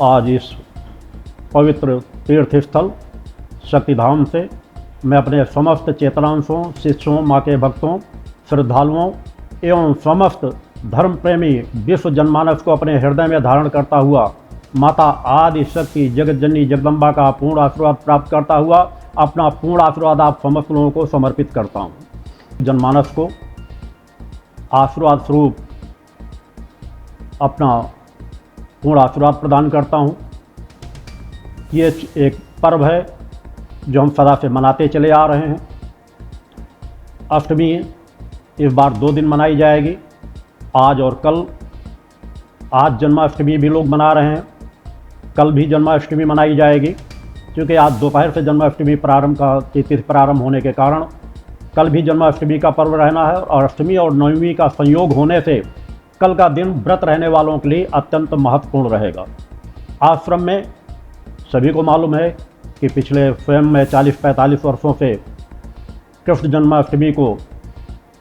आज इस पवित्र तीर्थ स्थल शक्तिधाम से मैं अपने समस्त चेतनांशों, शिष्यों, माँ के भक्तों, श्रद्धालुओं एवं समस्त धर्म प्रेमी विश्व जनमानस को अपने हृदय में धारण करता हुआ माता आदि शक्ति जगत जननी जगदम्बा का पूर्ण आशीर्वाद प्राप्त करता हुआ अपना पूर्ण आशीर्वाद आप समस्त लोगों को समर्पित करता हूँ। जनमानस को आशीर्वाद स्वरूप अपना पूर्ण आशीर्वाद प्रदान करता हूँ। ये एक पर्व है जो हम सदा से मनाते चले आ रहे हैं। अष्टमी इस बार 2 दिन मनाई जाएगी, आज और कल। आज जन्माष्टमी भी लोग मना रहे हैं, कल भी जन्माष्टमी मनाई जाएगी। क्योंकि आज दोपहर से जन्माष्टमी तिथि प्रारंभ होने के कारण कल भी जन्माष्टमी का पर्व रहना है और अष्टमी और नवमी का संयोग होने से कल का दिन व्रत रहने वालों के लिए अत्यंत महत्वपूर्ण रहेगा। आश्रम में सभी को मालूम है कि पिछले स्वयं में 40-45 वर्षों से कृष्ण जन्माष्टमी को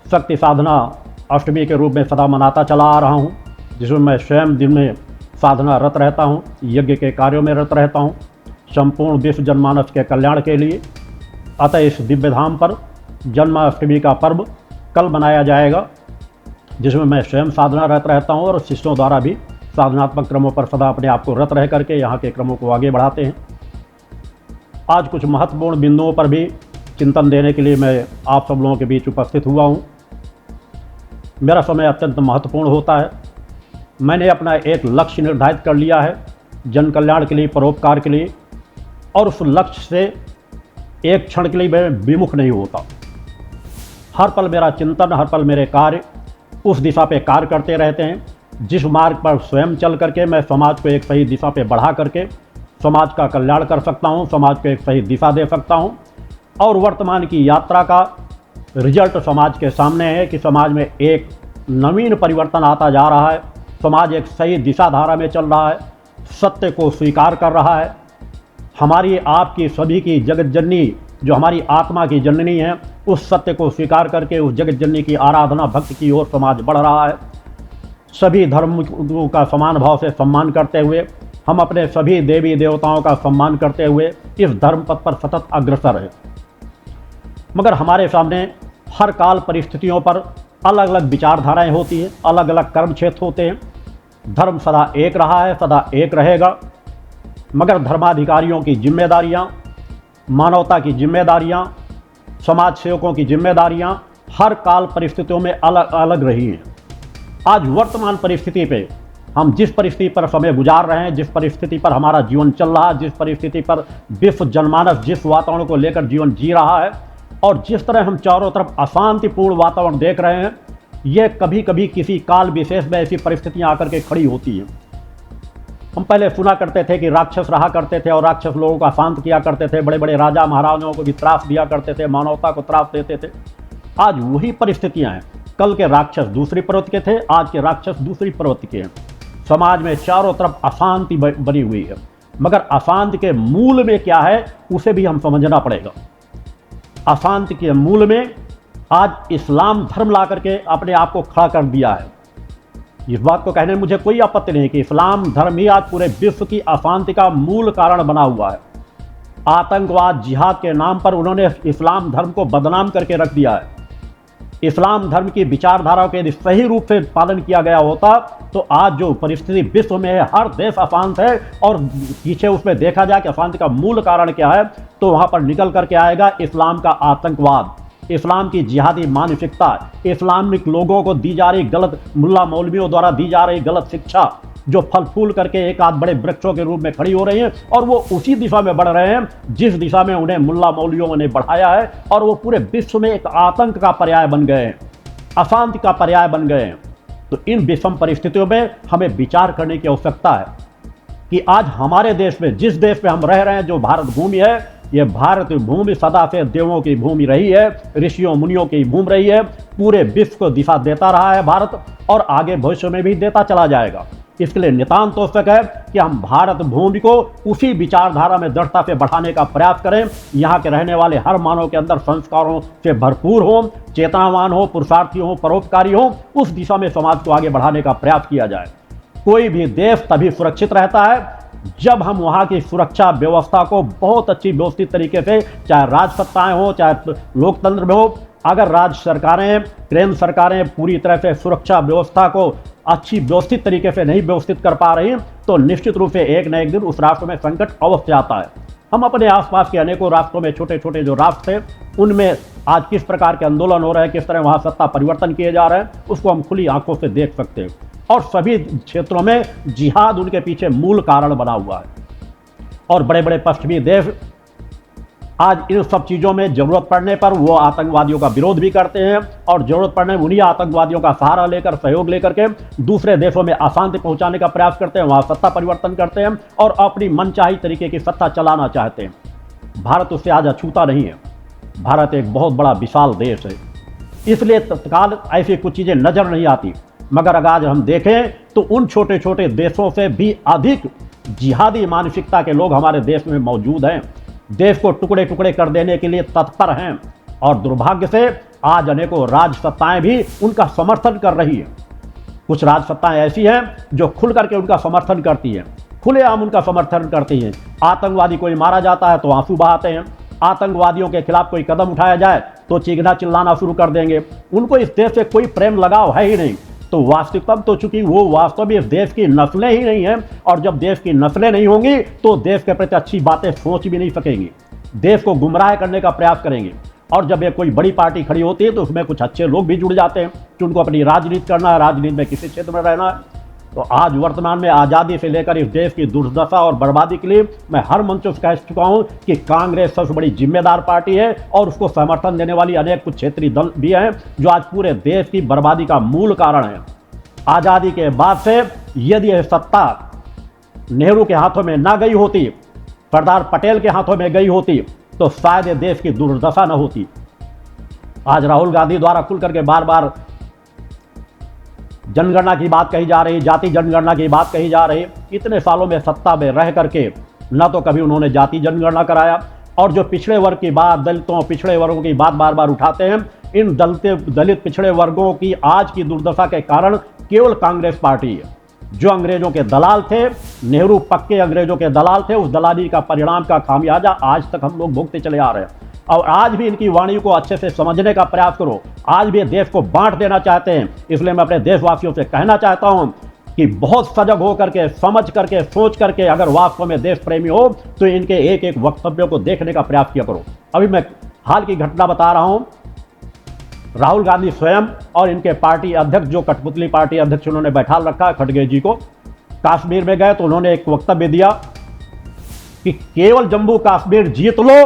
शक्ति साधना अष्टमी के रूप में सदा मनाता चला आ रहा हूँ, जिसमें मैं स्वयं दिन में साधना रत रहता हूँ, यज्ञ के कार्यों में रत रहता हूँ, संपूर्ण विश्व जनमानस के कल्याण के लिए। अतः इस दिव्य धाम पर जन्माष्टमी का पर्व कल मनाया जाएगा, जिसमें मैं स्वयं साधना रत रहता हूँ और शिष्यों द्वारा भी साधनात्मक क्रमों पर सदा अपने आप को रत रह करके यहाँ के क्रमों को आगे बढ़ाते हैं। आज कुछ महत्वपूर्ण बिंदुओं पर भी चिंतन देने के लिए मैं आप सब लोगों के बीच उपस्थित हुआ हूँ। मेरा समय अत्यंत महत्वपूर्ण होता है। मैंने अपना एक लक्ष्य निर्धारित कर लिया है जन कल्याण के लिए, परोपकार के लिए, और उस लक्ष्य से एक क्षण के लिए मैं विमुख नहीं होता। हर पल मेरा चिंतन, हर पल मेरे कार्य उस दिशा पे कार्य करते रहते हैं जिस मार्ग पर स्वयं चल करके मैं समाज को एक सही दिशा पे बढ़ा करके समाज का कल्याण कर सकता हूँ, समाज को एक सही दिशा दे सकता हूँ। और वर्तमान की यात्रा का रिजल्ट समाज के सामने है कि समाज में एक नवीन परिवर्तन आता जा रहा है, समाज एक सही दिशा धारा में चल रहा है, सत्य को स्वीकार कर रहा है। हमारी, आपकी, सभी की जगत जननी जो हमारी आत्मा की जननी है, उस सत्य को स्वीकार करके उस जगत जननी की आराधना भक्ति की ओर समाज बढ़ रहा है। सभी धर्मों का समान भाव से सम्मान करते हुए, हम अपने सभी देवी देवताओं का सम्मान करते हुए इस धर्म पथ पर सतत अग्रसर है। मगर हमारे सामने हर काल परिस्थितियों पर अलग अलग विचारधाराएं होती हैं, अलग अलग कर्म क्षेत्र होते हैं। धर्म सदा एक रहा है, सदा एक रहेगा, मगर धर्माधिकारियों की जिम्मेदारियां, मानवता की जिम्मेदारियां, समाज सेवकों की जिम्मेदारियां हर काल परिस्थितियों में अलग अलग रही हैं। आज वर्तमान परिस्थिति पे हम जिस परिस्थिति पर समय गुजार रहे हैं, जिस परिस्थिति पर हमारा जीवन चल रहा है, जिस परिस्थिति पर विश्व जनमानस जिस वातावरण को लेकर जीवन जी रहा है और जिस तरह हम चारों तरफ अशांतिपूर्ण वातावरण देख रहे हैं, ये कभी कभी किसी काल विशेष में ऐसी परिस्थितियां आकर के खड़ी होती हैं। हम पहले सुना करते थे कि राक्षस रहा करते थे और राक्षस लोगों का शांत किया करते थे, बड़े बड़े राजा महाराजाओं को भी त्रास दिया करते थे, मानवता को त्रास देते थे। आज वही परिस्थितियां हैं। कल के राक्षस दूसरी प्रवृत्ति के थे, आज के राक्षस दूसरी प्रवृत्ति के हैं। समाज में चारों तरफ अशांति बनी हुई है, मगर अशांति के मूल में क्या है उसे भी हम समझना पड़ेगा। अशांति के मूल में आज इस्लाम धर्म ला करके अपने आप को खड़ा कर दिया है। इस बात को कहने में मुझे कोई आपत्ति नहीं कि इस्लाम धर्म ही आज पूरे विश्व की अशांति का मूल कारण बना हुआ है। आतंकवाद, जिहाद के नाम पर उन्होंने इस्लाम धर्म को बदनाम करके रख दिया है। इस्लाम धर्म की विचारधाराओं के यदि सही रूप से पालन किया गया होता तो आज जो परिस्थिति विश्व में है, हर देश अशांत है और पीछे उसमें देखा जाए कि अशांति का मूल कारण क्या है, तो वहां पर निकल करके आएगा इस्लाम का आतंकवाद, इस्लाम की जिहादी मानसिकता, इस्लामिक लोगों को दी जा रही गलत, मुल्ला मौलवियों द्वारा दी जा रही गलत शिक्षा जो फल फूल करके एक आध बड़े वृक्षों के रूप में खड़ी हो रही हैं और वो उसी दिशा में बढ़ रहे हैं जिस दिशा में उन्हें मुल्ला मौलवियों ने बढ़ाया है, और वो पूरे विश्व में एक आतंक का पर्याय बन गए हैं, अशांति का पर्याय बन गए हैं। तो इन विषम परिस्थितियों में हमें विचार करने की आवश्यकता है कि आज हमारे देश में, जिस देश में हम रह रहे हैं, जो भारत भूमि है, ये भारत भूमि सदा से देवों की भूमि रही है, ऋषियों मुनियों की भूमि रही है, पूरे विश्व को दिशा देता रहा है भारत, और आगे भविष्य में भी देता चला जाएगा। इसके लिए नितांत आवश्यक है कि हम भारत भूमि को उसी विचारधारा में दृढ़ता से बढ़ाने का प्रयास करें। यहाँ के रहने वाले हर मानव के अंदर संस्कारों से भरपूर हो, चेतनावान हो, पुरुषार्थी हो, परोपकारी हो, उस दिशा में समाज को आगे बढ़ाने का प्रयास किया जाए। कोई भी देश तभी सुरक्षित रहता है जब हम वहाँ की सुरक्षा व्यवस्था को बहुत अच्छी व्यवस्थित तरीके से, चाहे राजसत्ताएं हो चाहे लोकतंत्र में हो, अगर राज्य सरकारें, केंद्र सरकारें पूरी तरह से सुरक्षा व्यवस्था को अच्छी व्यवस्थित तरीके से नहीं व्यवस्थित कर पा रही, तो निश्चित रूप से एक न एक दिन उस राष्ट्र में संकट अवश्य आता है। हम अपने आसपास के अनेकों राष्ट्रों में, छोटे छोटे जो राष्ट्र थे, उनमें आज किस प्रकार के आंदोलन हो रहे हैं, किस तरह वहाँ सत्ता परिवर्तन किए जा रहे हैं, उसको हम खुली आंखों से देख सकते हैं। और सभी क्षेत्रों में जिहाद उनके पीछे मूल कारण बना हुआ है। और बड़े बड़े पश्चिमी देश आज इन सब चीज़ों में ज़रूरत पड़ने पर वो आतंकवादियों का विरोध भी करते हैं, और ज़रूरत पड़ने उन्हीं आतंकवादियों का सहारा लेकर, सहयोग लेकर के दूसरे देशों में अशांति पहुंचाने का प्रयास करते हैं, वहाँ सत्ता परिवर्तन करते हैं और अपनी मनचाही तरीके की सत्ता चलाना चाहते हैं। भारत उससे आज अछूता नहीं है। भारत एक बहुत बड़ा विशाल देश है, इसलिए तत्काल ऐसी कुछ चीज़ें नज़र नहीं आती। मगर अगर आज हम देखें तो उन छोटे छोटे देशों से भी अधिक जिहादी मानसिकता के लोग हमारे देश में मौजूद हैं, देश को टुकड़े टुकड़े कर देने के लिए तत्पर हैं। और दुर्भाग्य से आज अनेकों राजसत्ताएं भी उनका समर्थन कर रही हैं। कुछ राजसत्ताएं ऐसी हैं जो खुल करके उनका समर्थन करती हैं, खुलेआम उनका समर्थन करती हैं। आतंकवादी कोई मारा जाता है तो आंसू बहाते हैं, आतंकवादियों के खिलाफ कोई कदम उठाया जाए तो चीखना चिल्लाना शुरू कर देंगे। उनको इस देश से कोई प्रेम लगाव है ही नहीं। तो वास्तविकता तो चूंकि वो वास्तव में इस देश की नस्लें ही नहीं हैं, और जब देश की नस्लें नहीं होंगी तो देश के प्रति अच्छी बातें सोच भी नहीं सकेंगी, देश को गुमराह करने का प्रयास करेंगे। और जब एक कोई बड़ी पार्टी खड़ी होती है तो उसमें कुछ अच्छे लोग भी जुड़ जाते हैं कि उनको अपनी राजनीति करना है, राजनीति में किसी क्षेत्र में रहना है। तो आज वर्तमान में आज़ादी से लेकर इस देश की दुर्दशा और बर्बादी के लिए मैं हर मंचों से कह चुका हूं कि कांग्रेस सबसे बड़ी जिम्मेदार पार्टी है, और उसको समर्थन देने वाली अनेक कुछ क्षेत्रीय दल भी हैं जो आज पूरे देश की बर्बादी का मूल कारण है। आज़ादी के बाद से यदि यह सत्ता नेहरू के हाथों में ना गई होती, सरदार पटेल के हाथों में गई होती, तो शायद देश की दुर्दशा न होती। आज राहुल गांधी द्वारा खुल करके बार बार जनगणना की बात कही जा रही, जाति जनगणना की बात कही जा रही। इतने सालों में सत्ता में रह करके न तो कभी उन्होंने जाति जनगणना कराया, और जो पिछड़े वर्ग की बात, दलितों पिछड़े वर्गों की बात बार बार उठाते हैं, इन दलित पिछड़े वर्गों की आज की दुर्दशा के कारण केवल कांग्रेस पार्टी है। जो अंग्रेजों के दलाल थे, नेहरू पक्के अंग्रेजों के दलाल थे, उस दलाली का परिणाम का खामियाजा आज तक हम लोग भुगते चले आ रहे हैं। और आज भी इनकी वाणी को अच्छे से समझने का प्रयास करो। आज भी देश को बांट देना चाहते हैं। इसलिए मैं अपने देशवासियों से कहना चाहता हूं कि बहुत सजग हो करके, समझ करके, सोच करके अगर वास्तव में देश प्रेमी हो तो इनके एक एक वक्तव्यों को देखने का प्रयास किया करो। अभी मैं हाल की घटना बता रहा हूं। राहुल गांधी स्वयं और इनके पार्टी अध्यक्ष, जो कठपुतली पार्टी अध्यक्ष उन्होंने बैठा रखा खड़गे जी को, कश्मीर में गए तो उन्होंने एक वक्तव्य दिया कि केवल जम्मू कश्मीर जीत लो,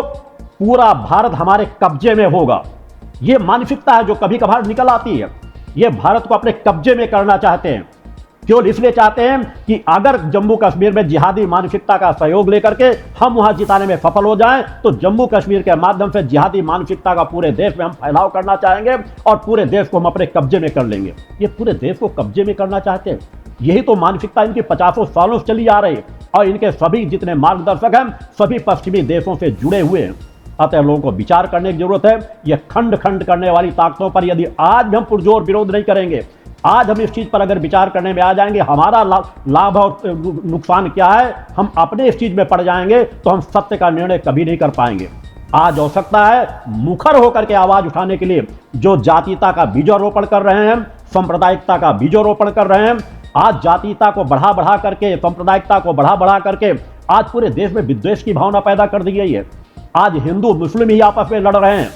पूरा भारत हमारे कब्जे में होगा। यह मानसिकता है जो कभी कभार निकल आती है। ये भारत को अपने कब्जे में करना चाहते हैं। केवल इसलिए चाहते हैं कि अगर जम्मू कश्मीर में जिहादी मानसिकता का सहयोग लेकर के हम वहां जिताने में सफल हो जाएं, तो जम्मू कश्मीर के माध्यम से जिहादी मानसिकता का पूरे देश में हम फैलाव करना चाहेंगे और पूरे देश को हम अपने कब्जे में कर लेंगे। ये पूरे देश को कब्जे में करना चाहते हैं। यही तो मानसिकता इनकी 50 सालों से चली आ रही है, और इनके सभी जितने मार्गदर्शक हैं सभी पश्चिमी देशों से जुड़े हुए हैं। अतः लोगों को विचार करने की जरूरत है। यह खंड खंड करने वाली ताकतों पर यदि आज भी हम पुरजोर विरोध नहीं करेंगे, आज हम इस चीज पर अगर विचार करने में आ जाएंगे, हमारा लाभ और नुकसान क्या है, हम अपने इस चीज में पड़ जाएंगे, तो हम सत्य का निर्णय कभी नहीं कर पाएंगे। आज आवश्यकता है मुखर होकर के आवाज उठाने के लिए। जो जातीयता का बीजारोपण कर रहे हैं, सांप्रदायिकता का बीजारोपण कर रहे हैं, आज जातीयता को बढ़ा बढ़ा करके, सांप्रदायिकता को बढ़ा बढ़ा करके आज पूरे देश में विद्वेष की भावना पैदा कर दी गई है। आज हिंदू मुस्लिम ही आपस में लड़ रहे हैं,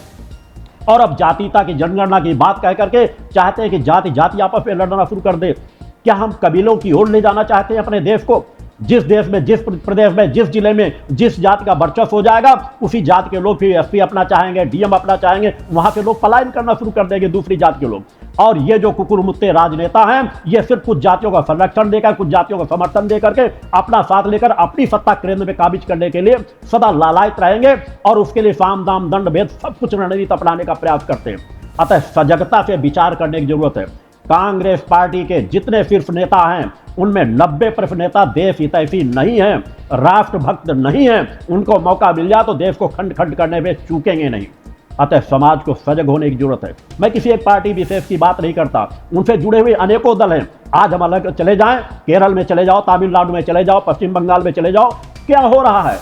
और अब जातीयता की जनगणना की बात कह करके चाहते हैं कि जाति जाति आपस में लड़ना शुरू कर दे। क्या हम कबीलों की ओर ले जाना चाहते हैं अपने देश को? जिस देश में, जिस प्रदेश में, जिस जिले में जिस जाति का वर्चस्व हो जाएगा, उसी जाति के लोग फिर एसपी अपना चाहेंगे, डीएम अपना चाहेंगे, वहां के लोग पलायन करना शुरू कर देंगे दूसरी जाति के लोग। और ये जो कुकुरमुत्ते राजनेता हैं, ये सिर्फ कुछ जातियों का संरक्षण देकर, कुछ जातियों का समर्थन देकर के अपना साथ लेकर अपनी सत्ता केंद्र में काबिज करने के लिए सदा लालायित रहेंगे, और उसके लिए साम दाम दंड भेद सब कुछ रणनीति अपनाने का प्रयास करते हैं। अतः सजगता से विचार करने की जरूरत है। कांग्रेस पार्टी के जितने शीर्ष नेता हैं उनमें 90% नेता देश हितैषी नहीं है, राष्ट्रभक्त नहीं है। उनको मौका मिल जाए तो देश को खंड खंड करने में चूकेंगे नहीं। अतः समाज को सजग होने की जरूरत है। मैं किसी एक पार्टी विशेष की बात नहीं करता, उनसे जुड़े हुए अनेकों दल हैं। आज हम अलग चले जाएं, केरल में चले जाओ, तमिलनाडु में चले जाओ, पश्चिम बंगाल में चले जाओ, क्या हो रहा है?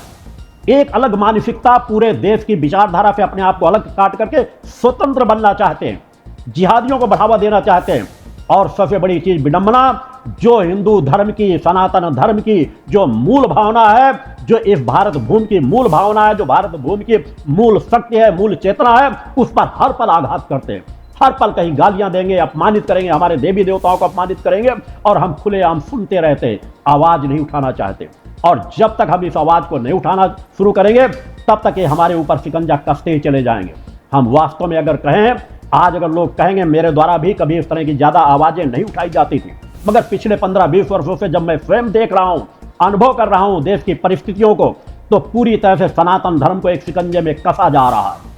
एक अलग मानसिकता, पूरे देश की विचारधारा से अपने आप को अलग काट करके स्वतंत्र बनना चाहते हैं, जिहादियों को बढ़ावा देना चाहते हैं। और सबसे बड़ी चीज विडंबना, जो हिंदू धर्म की, सनातन धर्म की जो मूल भावना है, जो इस भारत भूमि की मूल भावना है, जो भारत भूमि की मूल शक्ति है, मूल चेतना है, उस पर हर पल आघात करते हैं। हर पल कहीं गालियां देंगे, अपमानित करेंगे, हमारे देवी देवताओं को अपमानित करेंगे, और हम खुलेआम सुनते रहते, आवाज नहीं उठाना चाहते। और जब तक हम इस आवाज को नहीं उठाना शुरू करेंगे, तब तक ये हमारे ऊपर शिकंजा कसते ही चले जाएंगे। हम वास्तव में अगर कहें, आज अगर लोग कहेंगे, मेरे द्वारा भी कभी इस तरह की ज्यादा आवाजें नहीं उठाई जाती थी, मगर पिछले 15-20 वर्षों से जब मैं स्वयं देख रहा हूं, अनुभव कर रहा हूं देश की परिस्थितियों को, तो पूरी तरह से सनातन धर्म को एक शिकंजे में कसा जा रहा है।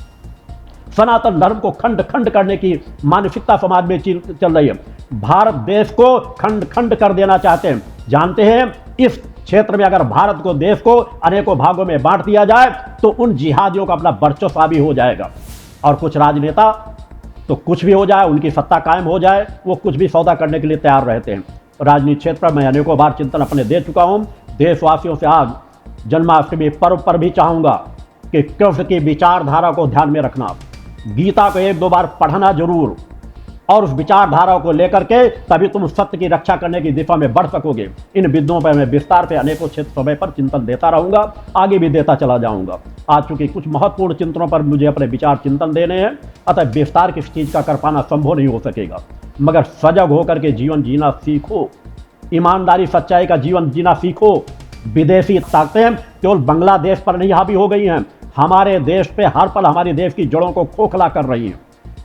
सनातन धर्म को खंड खंड करने की मानसिकता समाज में चल रही है। भारत देश को खंड खंड कर देना चाहते हैं। जानते हैं, इस क्षेत्र में अगर भारत को, देश को अनेकों भागों में बांट दिया जाए, तो उन जिहादियों का अपना वर्चस्व भी हो जाएगा। और कुछ राजनेता तो कुछ भी हो जाए, उनकी सत्ता कायम हो जाए, वो कुछ भी सौदा करने के लिए तैयार रहते हैं। राजनीति क्षेत्र में मैं अनेकों बार चिंतन अपने दे चुका हूं। देशवासियों से आज जन्माष्टमी पर्व पर भी चाहूंगा कि कृष्ण की विचारधारा को ध्यान में रखना, गीता को 1-2 बार पढ़ना जरूर, और उस विचारधारा को लेकर के तभी तुम सत्य की रक्षा करने की दिशा में बढ़ सकोगे। इन बिंदुओं पर मैं विस्तार से अनेकों क्षेत्र समय पर चिंतन देता रहूंगा, आगे भी देता चला जाऊंगा। आज चूंकि कुछ महत्वपूर्ण चिंतनों पर मुझे अपने विचार चिंतन देने हैं, अतः विस्तार किसी चीज का कर पाना संभव नहीं हो सकेगा। मगर सजग होकर के जीवन जीना सीखो, ईमानदारी सच्चाई का जीवन जीना सीखो। विदेशी ताकतें केवल बांग्लादेश पर नहीं हावी हो गई हैं, हमारे देश पे हर पल हमारे देश की जड़ों को खोखला कर रही हैं,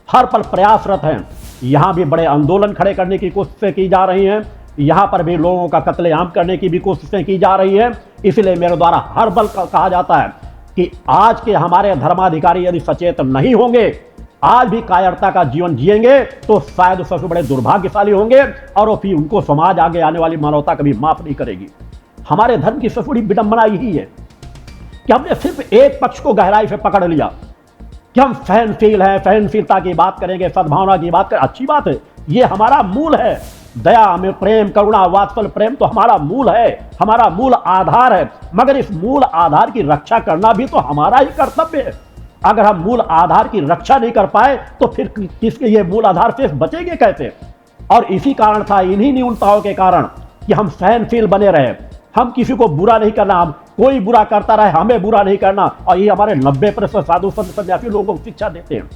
हर पल प्रयासरत हैं। यहाँ भी बड़े आंदोलन खड़े करने की कोशिशें की जा रही हैं, यहाँ पर भी लोगों का कत्लेआम करने की भी कोशिशें की जा रही हैं। इसलिए मेरे द्वारा हर बल कहा जाता है कि आज के हमारे धर्माधिकारी यदि सचेत नहीं होंगे, आज भी कायरता का जीवन जिएंगे, तो शायद सबसे बड़े दुर्भाग्यशाली होंगे, और वो फिर उनको समाज, आगे आने वाली मानवता कभी माफ नहीं करेगी। हमारे धर्म की सबसे बड़ी विडंबना यही है कि हमने सिर्फ एक पक्ष को गहराई से पकड़ लिया कि हम सहनशील हैं, सहनशीलता की बात करेंगे, सद्भावना की बात करें, अच्छी बात है, ये हमारा मूल है। दया में प्रेम, करुणा, वात्सल्य, प्रेम तो हमारा मूल है, हमारा मूल आधार है। मगर इस मूल आधार की रक्षा करना भी तो हमारा ही कर्तव्य है। अगर हम मूल आधार की रक्षा नहीं कर पाए, तो फिर किसके ये मूल आधार से बचेंगे कैसे? और इसी कारण था, इन्हीं न्यूनताओं के कारण, कि हम सहनशील बने रहे। हम किसी को बुरा नहीं करना, हम कोई बुरा करता रहे, हमें बुरा नहीं करना। और ये हमारे 90% साधु संत सन्यासी लोगों को शिक्षा देते हैं।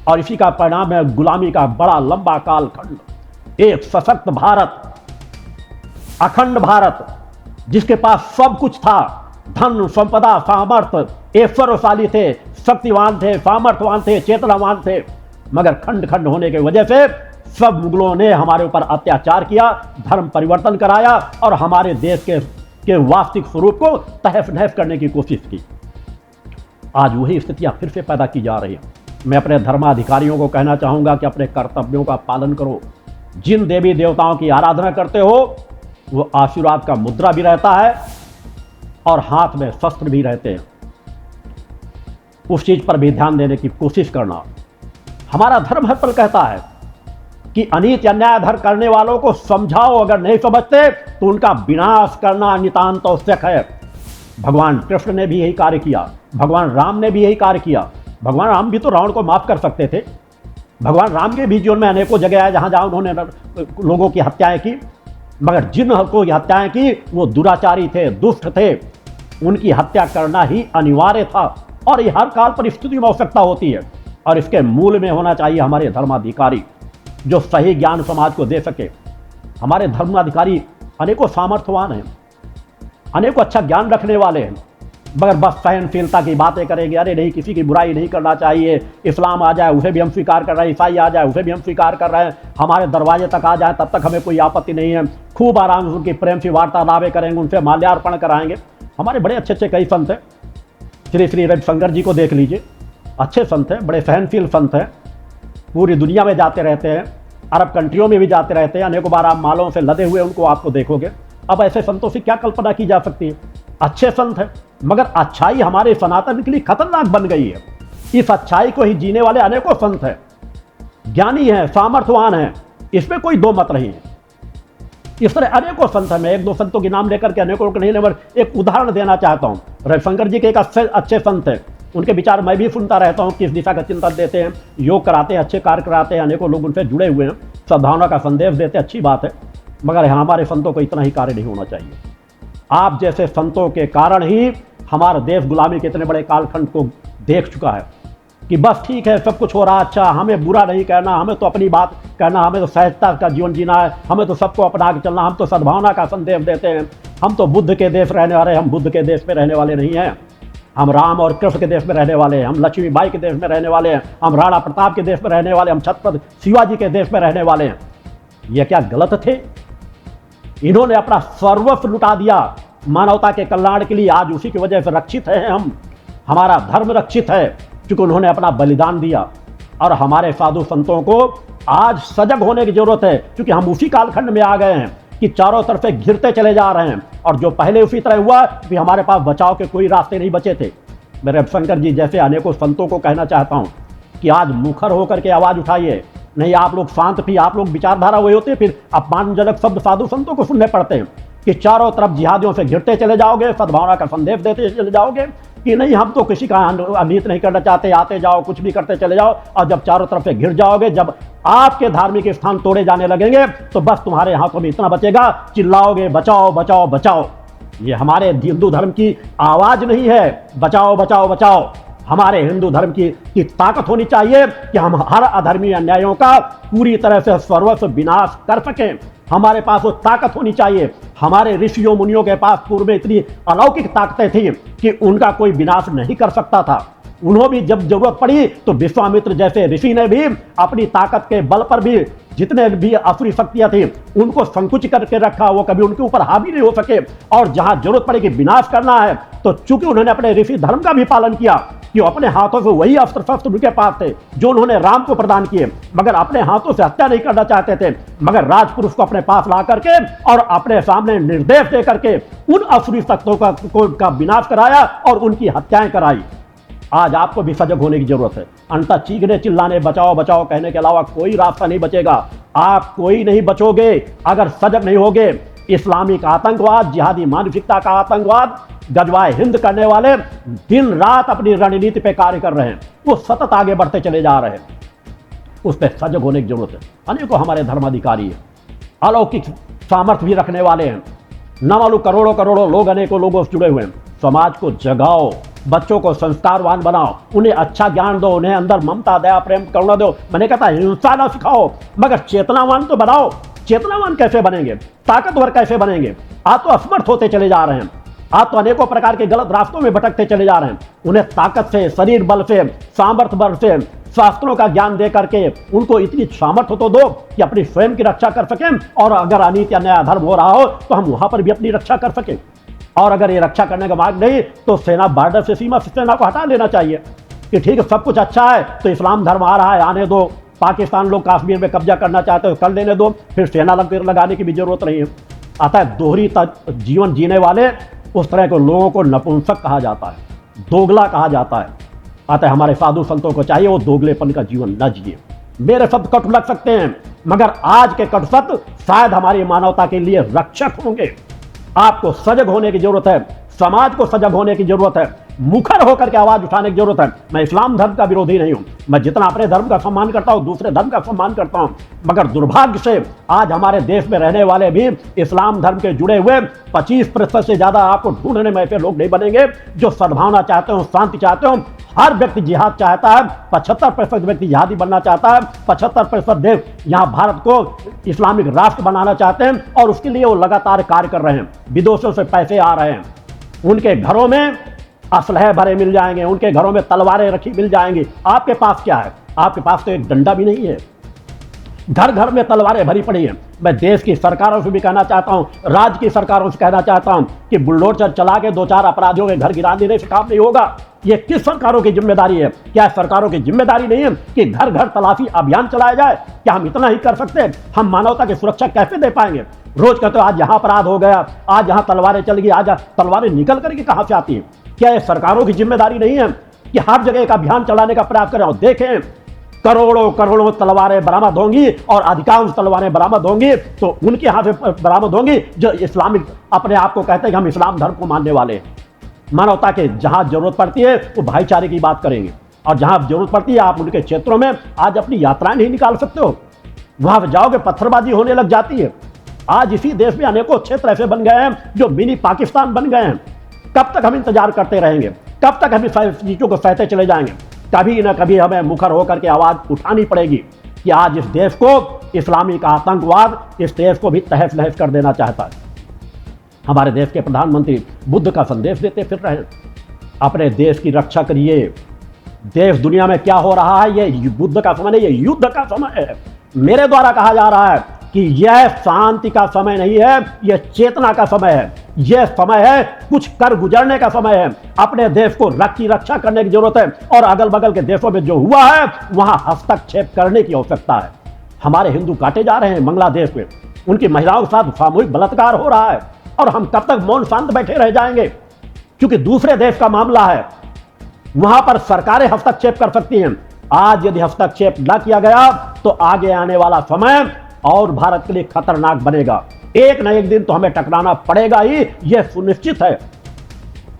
और इसी का परिणाम है गुलामी का बड़ा लंबा कालखंड। एक सशक्त भारत, अखंड भारत, जिसके पास सब कुछ था, धन, संपदा, सामर्थ्य, ऐश्वर्यशाली थे, शक्तिवान थे, सामर्थ्यवान थे, चेतनावान थे, मगर खंड खंड होने की वजह से सब मुगलों ने हमारे ऊपर अत्याचार किया, धर्म परिवर्तन कराया, और हमारे देश के वास्तविक स्वरूप को तहस नहस करने की कोशिश की। आज वही स्थितियां फिर से पैदा की जा रही हैं। मैं अपने धर्माधिकारियों को कहना चाहूंगा कि अपने कर्तव्यों का पालन करो। जिन देवी देवताओं की आराधना करते हो, वो आशीर्वाद का मुद्रा भी रहता है और हाथ में शस्त्र भी रहते हैं। उस चीज पर भी ध्यान देने की कोशिश करना। हमारा धर्म हर पल कहता है कि अनीति अन्याय धर करने वालों को समझाओ, अगर नहीं समझते तो उनका विनाश करना नितांत आवश्यक है। भगवान कृष्ण ने भी यही कार्य किया, भगवान राम ने भी यही कार्य किया। भगवान राम भी तो रावण को माफ कर सकते थे। भगवान राम के भी जीवन में अनेकों जगह आए जहां उन्होंने लोगों की हत्याएं की, मगर जिन को हत्याएं की वो दुराचारी थे, दुष्ट थे, उनकी हत्या करना ही अनिवार्य था। और ये हर काल परिस्थिति में आवश्यकता होती है। और इसके मूल में होना चाहिए हमारे धर्माधिकारी, जो सही ज्ञान समाज को दे सके। हमारे धर्माधिकारी अनेकों सामर्थ्यवान हैं, अनेकों अच्छा ज्ञान रखने वाले हैं, मगर बस सहनशीलता की बातें करेंगे। अरे नहीं, किसी की बुराई नहीं करना चाहिए, इस्लाम आ जाए उसे भी हम स्वीकार कर रहे हैं, ईसाई आ जाए उसे भी हम स्वीकार कर रहे हैं, हमारे दरवाजे तक आ जाए तब तक हमें कोई आपत्ति नहीं है। खूब आराम से उनकी प्रेम से वार्तालापें करेंगे, उनसे माल्यार्पण कराएंगे। हमारे बड़े अच्छे अच्छे कई संत हैं। श्री श्री रविशंकर जी को देख लीजिए, अच्छे संत हैं, बड़े सहनशील संत हैं, पूरी दुनिया में जाते रहते हैं, अरब कंट्रियों में भी जाते रहते हैं। अनेकों बार आप मालों से लदे हुए उनको आपको देखोगे। अब ऐसे संतों से क्या कल्पना की जा सकती है? अच्छे संत हैं, मगर अच्छाई हमारे सनातन के लिए खतरनाक बन गई है। इस अच्छाई को ही जीने वाले अनेकों संत हैं, ज्ञानी हैं, सामर्थ्यवान हैं, इसमें कोई दो मत नहीं है। इस तरह अनेकों संत हैं। मैं एक दो संतों के नाम लेकर के अनेकों को नहीं लेकर एक उदाहरण देना चाहता हूँ। रविशंकर जी के एक अच्छे संत हैं, उनके विचार मैं भी सुनता रहता हूँ, किस दिशा का चिंतन देते हैं, योग कराते हैं, अच्छे कार्य कराते हैं, अनेकों लोग उनसे जुड़े हुए हैं, सद्भावना का संदेश देते हैं, अच्छी बात है। मगर हमारे संतों को इतना ही कार्य नहीं होना चाहिए। आप जैसे संतों के कारण ही हमारा देश गुलामी के इतने बड़े कालखंड को देख चुका है कि बस ठीक है, सब कुछ हो रहा अच्छा, हमें बुरा नहीं कहना, हमें तो अपनी बात कहना, हमें तो सहजता का जीवन जीना है, हमें तो सबको अपना के चलना, हम तो सद्भावना का संदेश देते हैं, हम तो बुद्ध के देश रहने वाले, हम बुद्ध के देश में रहने वाले नहीं हैं, हम राम और कृष्ण के देश में रहने वाले हैं, हम लक्ष्मीबाई के देश में रहने वाले हैं, हम राणा प्रताप के देश में रहने वाले, हम छत्रपति शिवाजी के देश में रहने वाले हैं। ये क्या गलत थे? इन्होंने अपना सर्वस्व लुटा दिया मानवता के कल्याण के लिए। आज उसी की वजह से रक्षित हैं हम, हमारा धर्म रक्षित है क्योंकि उन्होंने अपना बलिदान दिया। और हमारे साधु संतों को आज सजग होने की जरूरत है क्योंकि हम उसी कालखंड में आ गए हैं कि चारों तरफ से घिरते चले जा रहे हैं। और जो पहले उसी तरह हुआ कि हमारे पास बचाव के कोई रास्ते नहीं बचे थे। मैं रविशंकर जी जैसे अनेकों संतों को कहना चाहता हूँ कि आज मुखर होकर के आवाज़ उठाइए। नहीं, आप लोग शांत भी, आप लोग विचारधारा हुए होते, फिर अपमानजनक शब्द साधु संतों को सुनने पड़ते हैं कि चारों तरफ जिहादियों से घिरते चले जाओगे, सद्भावना का संदेश देते चले जाओगे कि नहीं हम तो किसी का अनित नहीं करना चाहते, आते जाओ कुछ भी करते चले जाओ। और जब चारों तरफ से घिर जाओगे, जब आपके धार्मिक स्थान तोड़े जाने लगेंगे तो बस तुम्हारे हाथों में इतना बचेगा, चिल्लाओगे बचाओ बचाओ बचाओ। ये हमारे हिंदू धर्म की आवाज नहीं है, बचाओ बचाओ बचाओ। हमारे हिंदू धर्म की ताकत होनी चाहिए कि हम हर अधर्मी अन्यायों का पूरी तरह से सर्वस्व विनाश कर सकें। हमारे पास वो ताकत होनी चाहिए। हमारे ऋषियों मुनियों के पास पूर्व में इतनी अलौकिक ताकतें थी कि उनका कोई विनाश नहीं कर सकता था। उन्होंने भी जब जरूरत पड़ी तो विश्वामित्र जैसे ऋषि ने भी अपनी ताकत के बल पर भी जितने भी असुरी शक्तियां थी उनको संकुचित करके रखा, वो कभी उनके ऊपर हावी नहीं हो सके। और जहां जरूरत पड़े कि विनाश करना है तो चूंकि उन्होंने अपने ऋषि धर्म का भी पालन किया कि अपने हाथों से वही अस्त्र शस्त्र उनके पास थे जो उन्होंने राम को प्रदान किए, मगर अपने हाथों से हत्या नहीं करना चाहते थे, मगर राजपुरुष को अपने पास ला करके और अपने सामने निर्देश दे करके उन असुरी शक्तियों का विनाश कराया और उनकी हत्याएं कराई। आज आपको भी सजग होने की जरूरत है। अंततः चीखने चिल्लाने बचाओ बचाओ कहने के अलावा कोई रास्ता नहीं बचेगा। आप कोई नहीं बचोगे अगर सजग नहीं होगे। इस्लामिक आतंकवाद, जिहादी मानसिकता का आतंकवाद, गजवाए हिंद करने वाले दिन रात अपनी रणनीति पे कार्य कर रहे हैं, वो सतत आगे बढ़ते चले जा रहे हैं। उस पर सजग होने की जरूरत है। अनेकों हमारे धर्माधिकारी हैं, अलौकिक सामर्थ्य भी रखने वाले हैं, न मालूम करोड़ों करोड़ों लोग अनेकों लोगों से जुड़े हुए हैं। समाज को जगाओ, बच्चों को संस्कारवान बनाओ, उन्हें अच्छा ज्ञान दो, उन्हें अंदर ममता दया प्रेम करुणा दो। मैंने कहता हिंसा ना सिखाओ, मगर चेतनावान तो बनाओ। चेतनावान कैसे बनेंगे, ताकतवर कैसे बनेंगे? आप तो असमर्थ होते चले जा रहे हैं, आप तो अनेकों प्रकार के गलत रास्तों में भटकते चले जा रहे हैं। उन्हें ताकत से, शरीर बल से, सामर्थ्य बल से, शास्त्रों का ज्ञान दे करके उनको इतनी सामर्थ्य तो दो कि अपनी स्वयं की रक्षा कर सकें, और अगर अनीति अन्याय अधर्म हो रहा हो तो हम वहां पर भी अपनी रक्षा कर सकें। और अगर ये रक्षा करने का मार्ग नहीं तो सेना बॉर्डर से, सीमा से सेना को हटा लेना चाहिए कि ठीक है सब कुछ अच्छा है तो इस्लाम धर्म आ रहा है, आने दो। पाकिस्तान लोग कश्मीर में कब्जा करना चाहते हो, कर लेने दो, फिर सेना लगाने की भी जरूरत नहीं है। अतः दोहरी जीवन जीने वाले उस तरह के लोगों को नपुंसक कहा जाता है, दोगला कहा जाता है। अतः हमारे साधु संतों को चाहिए वो दोगलेपन का जीवन न जिए। मेरे शब्द कटु लग सकते हैं, मगर आज के कटु शब्द शायद हमारी मानवता के लिए रक्षक होंगे। आपको सजग होने की जरूरत है, समाज को सजग होने की जरूरत है, मुखर होकर के आवाज उठाने की जरूरत है। मैं इस्लाम धर्म का विरोधी नहीं हूं, मैं जितना अपने धर्म का सम्मान करता हूं दूसरे धर्म का सम्मान करता हूं, मगर दुर्भाग्य से आज हमारे देश में रहने वाले भी इस्लाम धर्म के जुड़े हुए 25% से ज्यादा आपको ढूंढने में ऐसे लोग नहीं बनेंगे जो सद्भावना चाहते हो, शांति चाहते हो। हर व्यक्ति जिहाद चाहता है, 75% व्यक्ति जिहादी बनना चाहता है, 75% देश यहाँ भारत को इस्लामिक राष्ट्र बनाना चाहते हैं, और उसके लिए वो लगातार कार्य कर रहे हैं। विदेशों से पैसे आ रहे हैं, उनके घरों में असलहे भरे मिल जाएंगे, उनके घरों में तलवारें रखी मिल जाएंगी। आपके पास क्या है? आपके पास तो एक डंडा भी नहीं है, घर घर में तलवारें भरी पड़ी हैं। मैं देश की सरकारों से भी कहना चाहता हूं, राज्य की सरकारों से कहना चाहता हूं कि बुलडोजर चला के 2-4 अपराधियों के घर गिरा देने से काम नहीं होगा। ये किस सरकारों की जिम्मेदारी है? क्या सरकारों की जिम्मेदारी नहीं है कि घर घर तलाशी अभियान चलाया जाए? क्या हम इतना ही कर सकते हैं? हम मानवता की सुरक्षा कैसे दे पाएंगे? रोज कहते हो आज यहाँ अपराध हो गया, आज यहाँ तलवारें चल गई, आज तलवारें निकल करके कहाँ से आती हैं? क्या ये सरकारों की जिम्मेदारी नहीं है कि हर जगह एक अभियान चलाने का प्रयास करें और देखें करोड़ों करोड़ों तलवारें बरामद होंगी और अधिकांश तलवारें बरामद होंगी तो उनके यहाँ से बरामद होंगी जो इस्लामिक अपने आप को कहते हैं कि हम इस्लाम धर्म को मानने वाले हैं। मानवता के जहां जरूरत पड़ती है वो भाईचारे की बात करेंगे और जहां जरूरत पड़ती है आप उनके क्षेत्रों में आज अपनी यात्राएं नहीं निकाल सकते हो, वहां पर जाओगे पत्थरबाजी होने लग जाती है। आज इसी देश में अनेकों क्षेत्र ऐसे बन गए हैं जो मिनी पाकिस्तान बन गए हैं। कब तक हम इंतजार करते रहेंगे, कब तक हम इस चीजों को सहते चले जाएंगे? कभी ना कभी हमें मुखर होकर के आवाज उठानी पड़ेगी कि आज इस देश को इस्लामिक आतंकवाद इस देश को भी तहस नहस कर देना चाहता है। हमारे देश के प्रधानमंत्री बुद्ध का संदेश देते फिर रहे, अपने देश की रक्षा करिए। देश दुनिया में क्या हो रहा है ये बुद्ध का समय नहीं, ये युद्ध का समय है। मेरे द्वारा कहा जा रहा है कि यह शांति का समय नहीं है, यह चेतना का समय है, यह समय है कुछ कर गुजरने का समय है। अपने देश को रक्षा करने की जरूरत है और अगल बगल के देशों में जो हुआ है वहां हस्तक्षेप करने की आवश्यकता है। हमारे हिंदू काटे जा रहे हैं बांग्लादेश में, उनकी महिलाओं के साथ सामूहिक बलात्कार हो रहा है और हम कब तक मौन शांत बैठे रह जाएंगे? क्योंकि दूसरे देश का मामला है, वहां पर सरकारें हस्तक्षेप कर सकती हैं। आज यदि हस्तक्षेप न किया गया तो आगे आने वाला समय और भारत के लिए खतरनाक बनेगा। एक न एक दिन तो हमें टकराना पड़ेगा ही, यह सुनिश्चित है।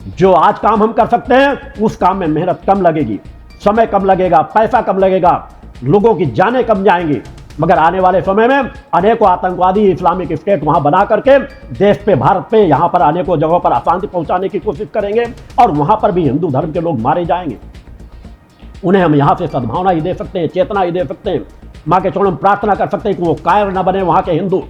जो आज काम हम कर सकते हैं उस काम में मेहनत कम लगेगी, समय कम लगेगा, पैसा कम लगेगा, लोगों की जानें कम जाएंगी, मगर आने वाले समय में अनेकों आतंकवादी इस्लामिक स्टेट वहां बना करके देश पे, भारत पे, यहां पर अनेकों जगहों पर अशांति पहुंचाने की कोशिश करेंगे और वहां पर भी हिंदू धर्म के लोग मारे जाएंगे। उन्हें हम यहां से सद्भावना ही दे सकते हैं, चेतना ही दे सकते हैं। मां के चरणों में प्रार्थना कर सकते हैं कि वो कायर न बने वहां के हिंदू।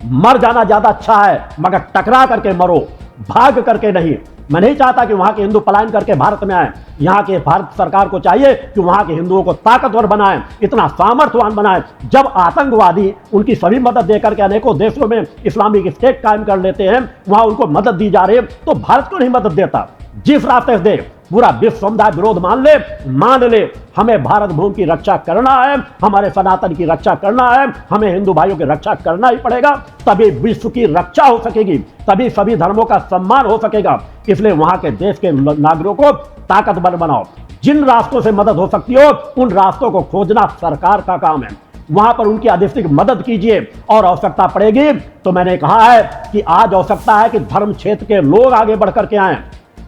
मर जाना ज्यादा अच्छा है मगर टकरा करके मरो, भाग करके नहीं। मैं नहीं चाहता कि वहां के हिंदू पलायन करके भारत में आए। यहाँ के भारत सरकार को चाहिए कि वहां के हिंदुओं को ताकतवर बनाए, इतना सामर्थ्यवान बनाए। जब आतंकवादी उनकी सभी मदद देकर के अनेकों देशों में इस्लामिक स्टेट कायम कर लेते हैं, वहां उनको मदद दी जा रही है, तो भारत क्यों नहीं मदद देता? जिस रास्ते से दे, पूरा विश्व समुदाय विरोध मान ले। हमें भारत भूमि की रक्षा करना है, हमारे सनातन की रक्षा करना है, हमें हिंदू भाइयों की रक्षा करना ही पड़ेगा। तभी विश्व की रक्षा हो सकेगी, तभी सभी धर्मों का सम्मान हो सकेगा। इसलिए वहां के देश के नागरिकों को ताकतवर बनाओ। जिन रास्तों से मदद हो सकती हो उन रास्तों को खोजना सरकार का काम है। वहां पर उनकी अधिक मदद कीजिए और आवश्यकता पड़ेगी तो मैंने कहा है कि आज आवश्यकता है कि धर्म क्षेत्र के लोग आगे बढ़ करके आए,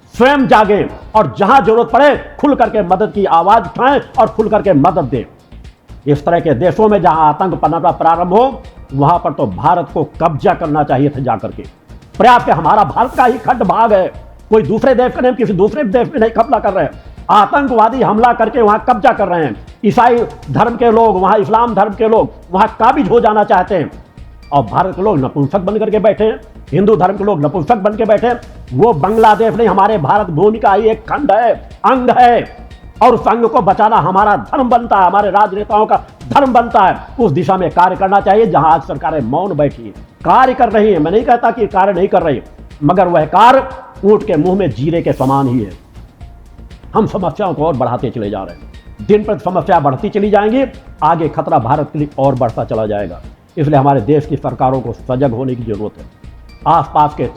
स्वयं जागे और जहां जरूरत पड़े खुल करके मदद की आवाज उठाएं और खुल करके मदद दें। इस तरह के देशों में जहां आतंक पनपना प्रारंभ हो वहां पर तो भारत को कब्जा करना चाहिए था जाकर के। प्रयास के हमारा भारत का ही खंड भाग है, कोई दूसरे देश का नहीं, किसी दूसरे देश में नहीं कब्जा कर रहे हैं। आतंकवादी हमला करके वहां कब्जा कर रहे हैं। ईसाई धर्म के लोग, वहां इस्लाम धर्म के लोग वहां काबिज हो जाना चाहते हैं और भारत के लोग नपुंसक बन करके बैठे हैं, हिंदू धर्म के लोग नपुंसक बन के बैठे हैं। वो बांग्लादेश नहीं, हमारे भारत भूमि का ही एक खंड है, अंग है और उस अंग को बचाना हमारा धर्म बनता है, हमारे राजनेताओं का धर्म बनता है। उस दिशा में कार्य करना चाहिए जहां आज सरकारें मौन बैठी है, कार्य कर रही है। मैं नहीं कहता कि कार्य नहीं कर रही, मगर वह कार्य ऊंट के मुंह में जीरे के समान ही है। हम समस्याओं को और बढ़ाते चले जा रहे हैं, दिन पर समस्या बढ़ती चली जाएंगी, आगे खतरा भारत के लिए और बढ़ता चला जाएगा। इसलिए हमारे देश की सरकारों को सजग होने की जरूरत है। आसपास के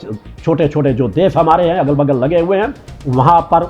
छोटे छोटे जो देश हमारे हैं, अगल बगल लगे हुए हैं, वहां पर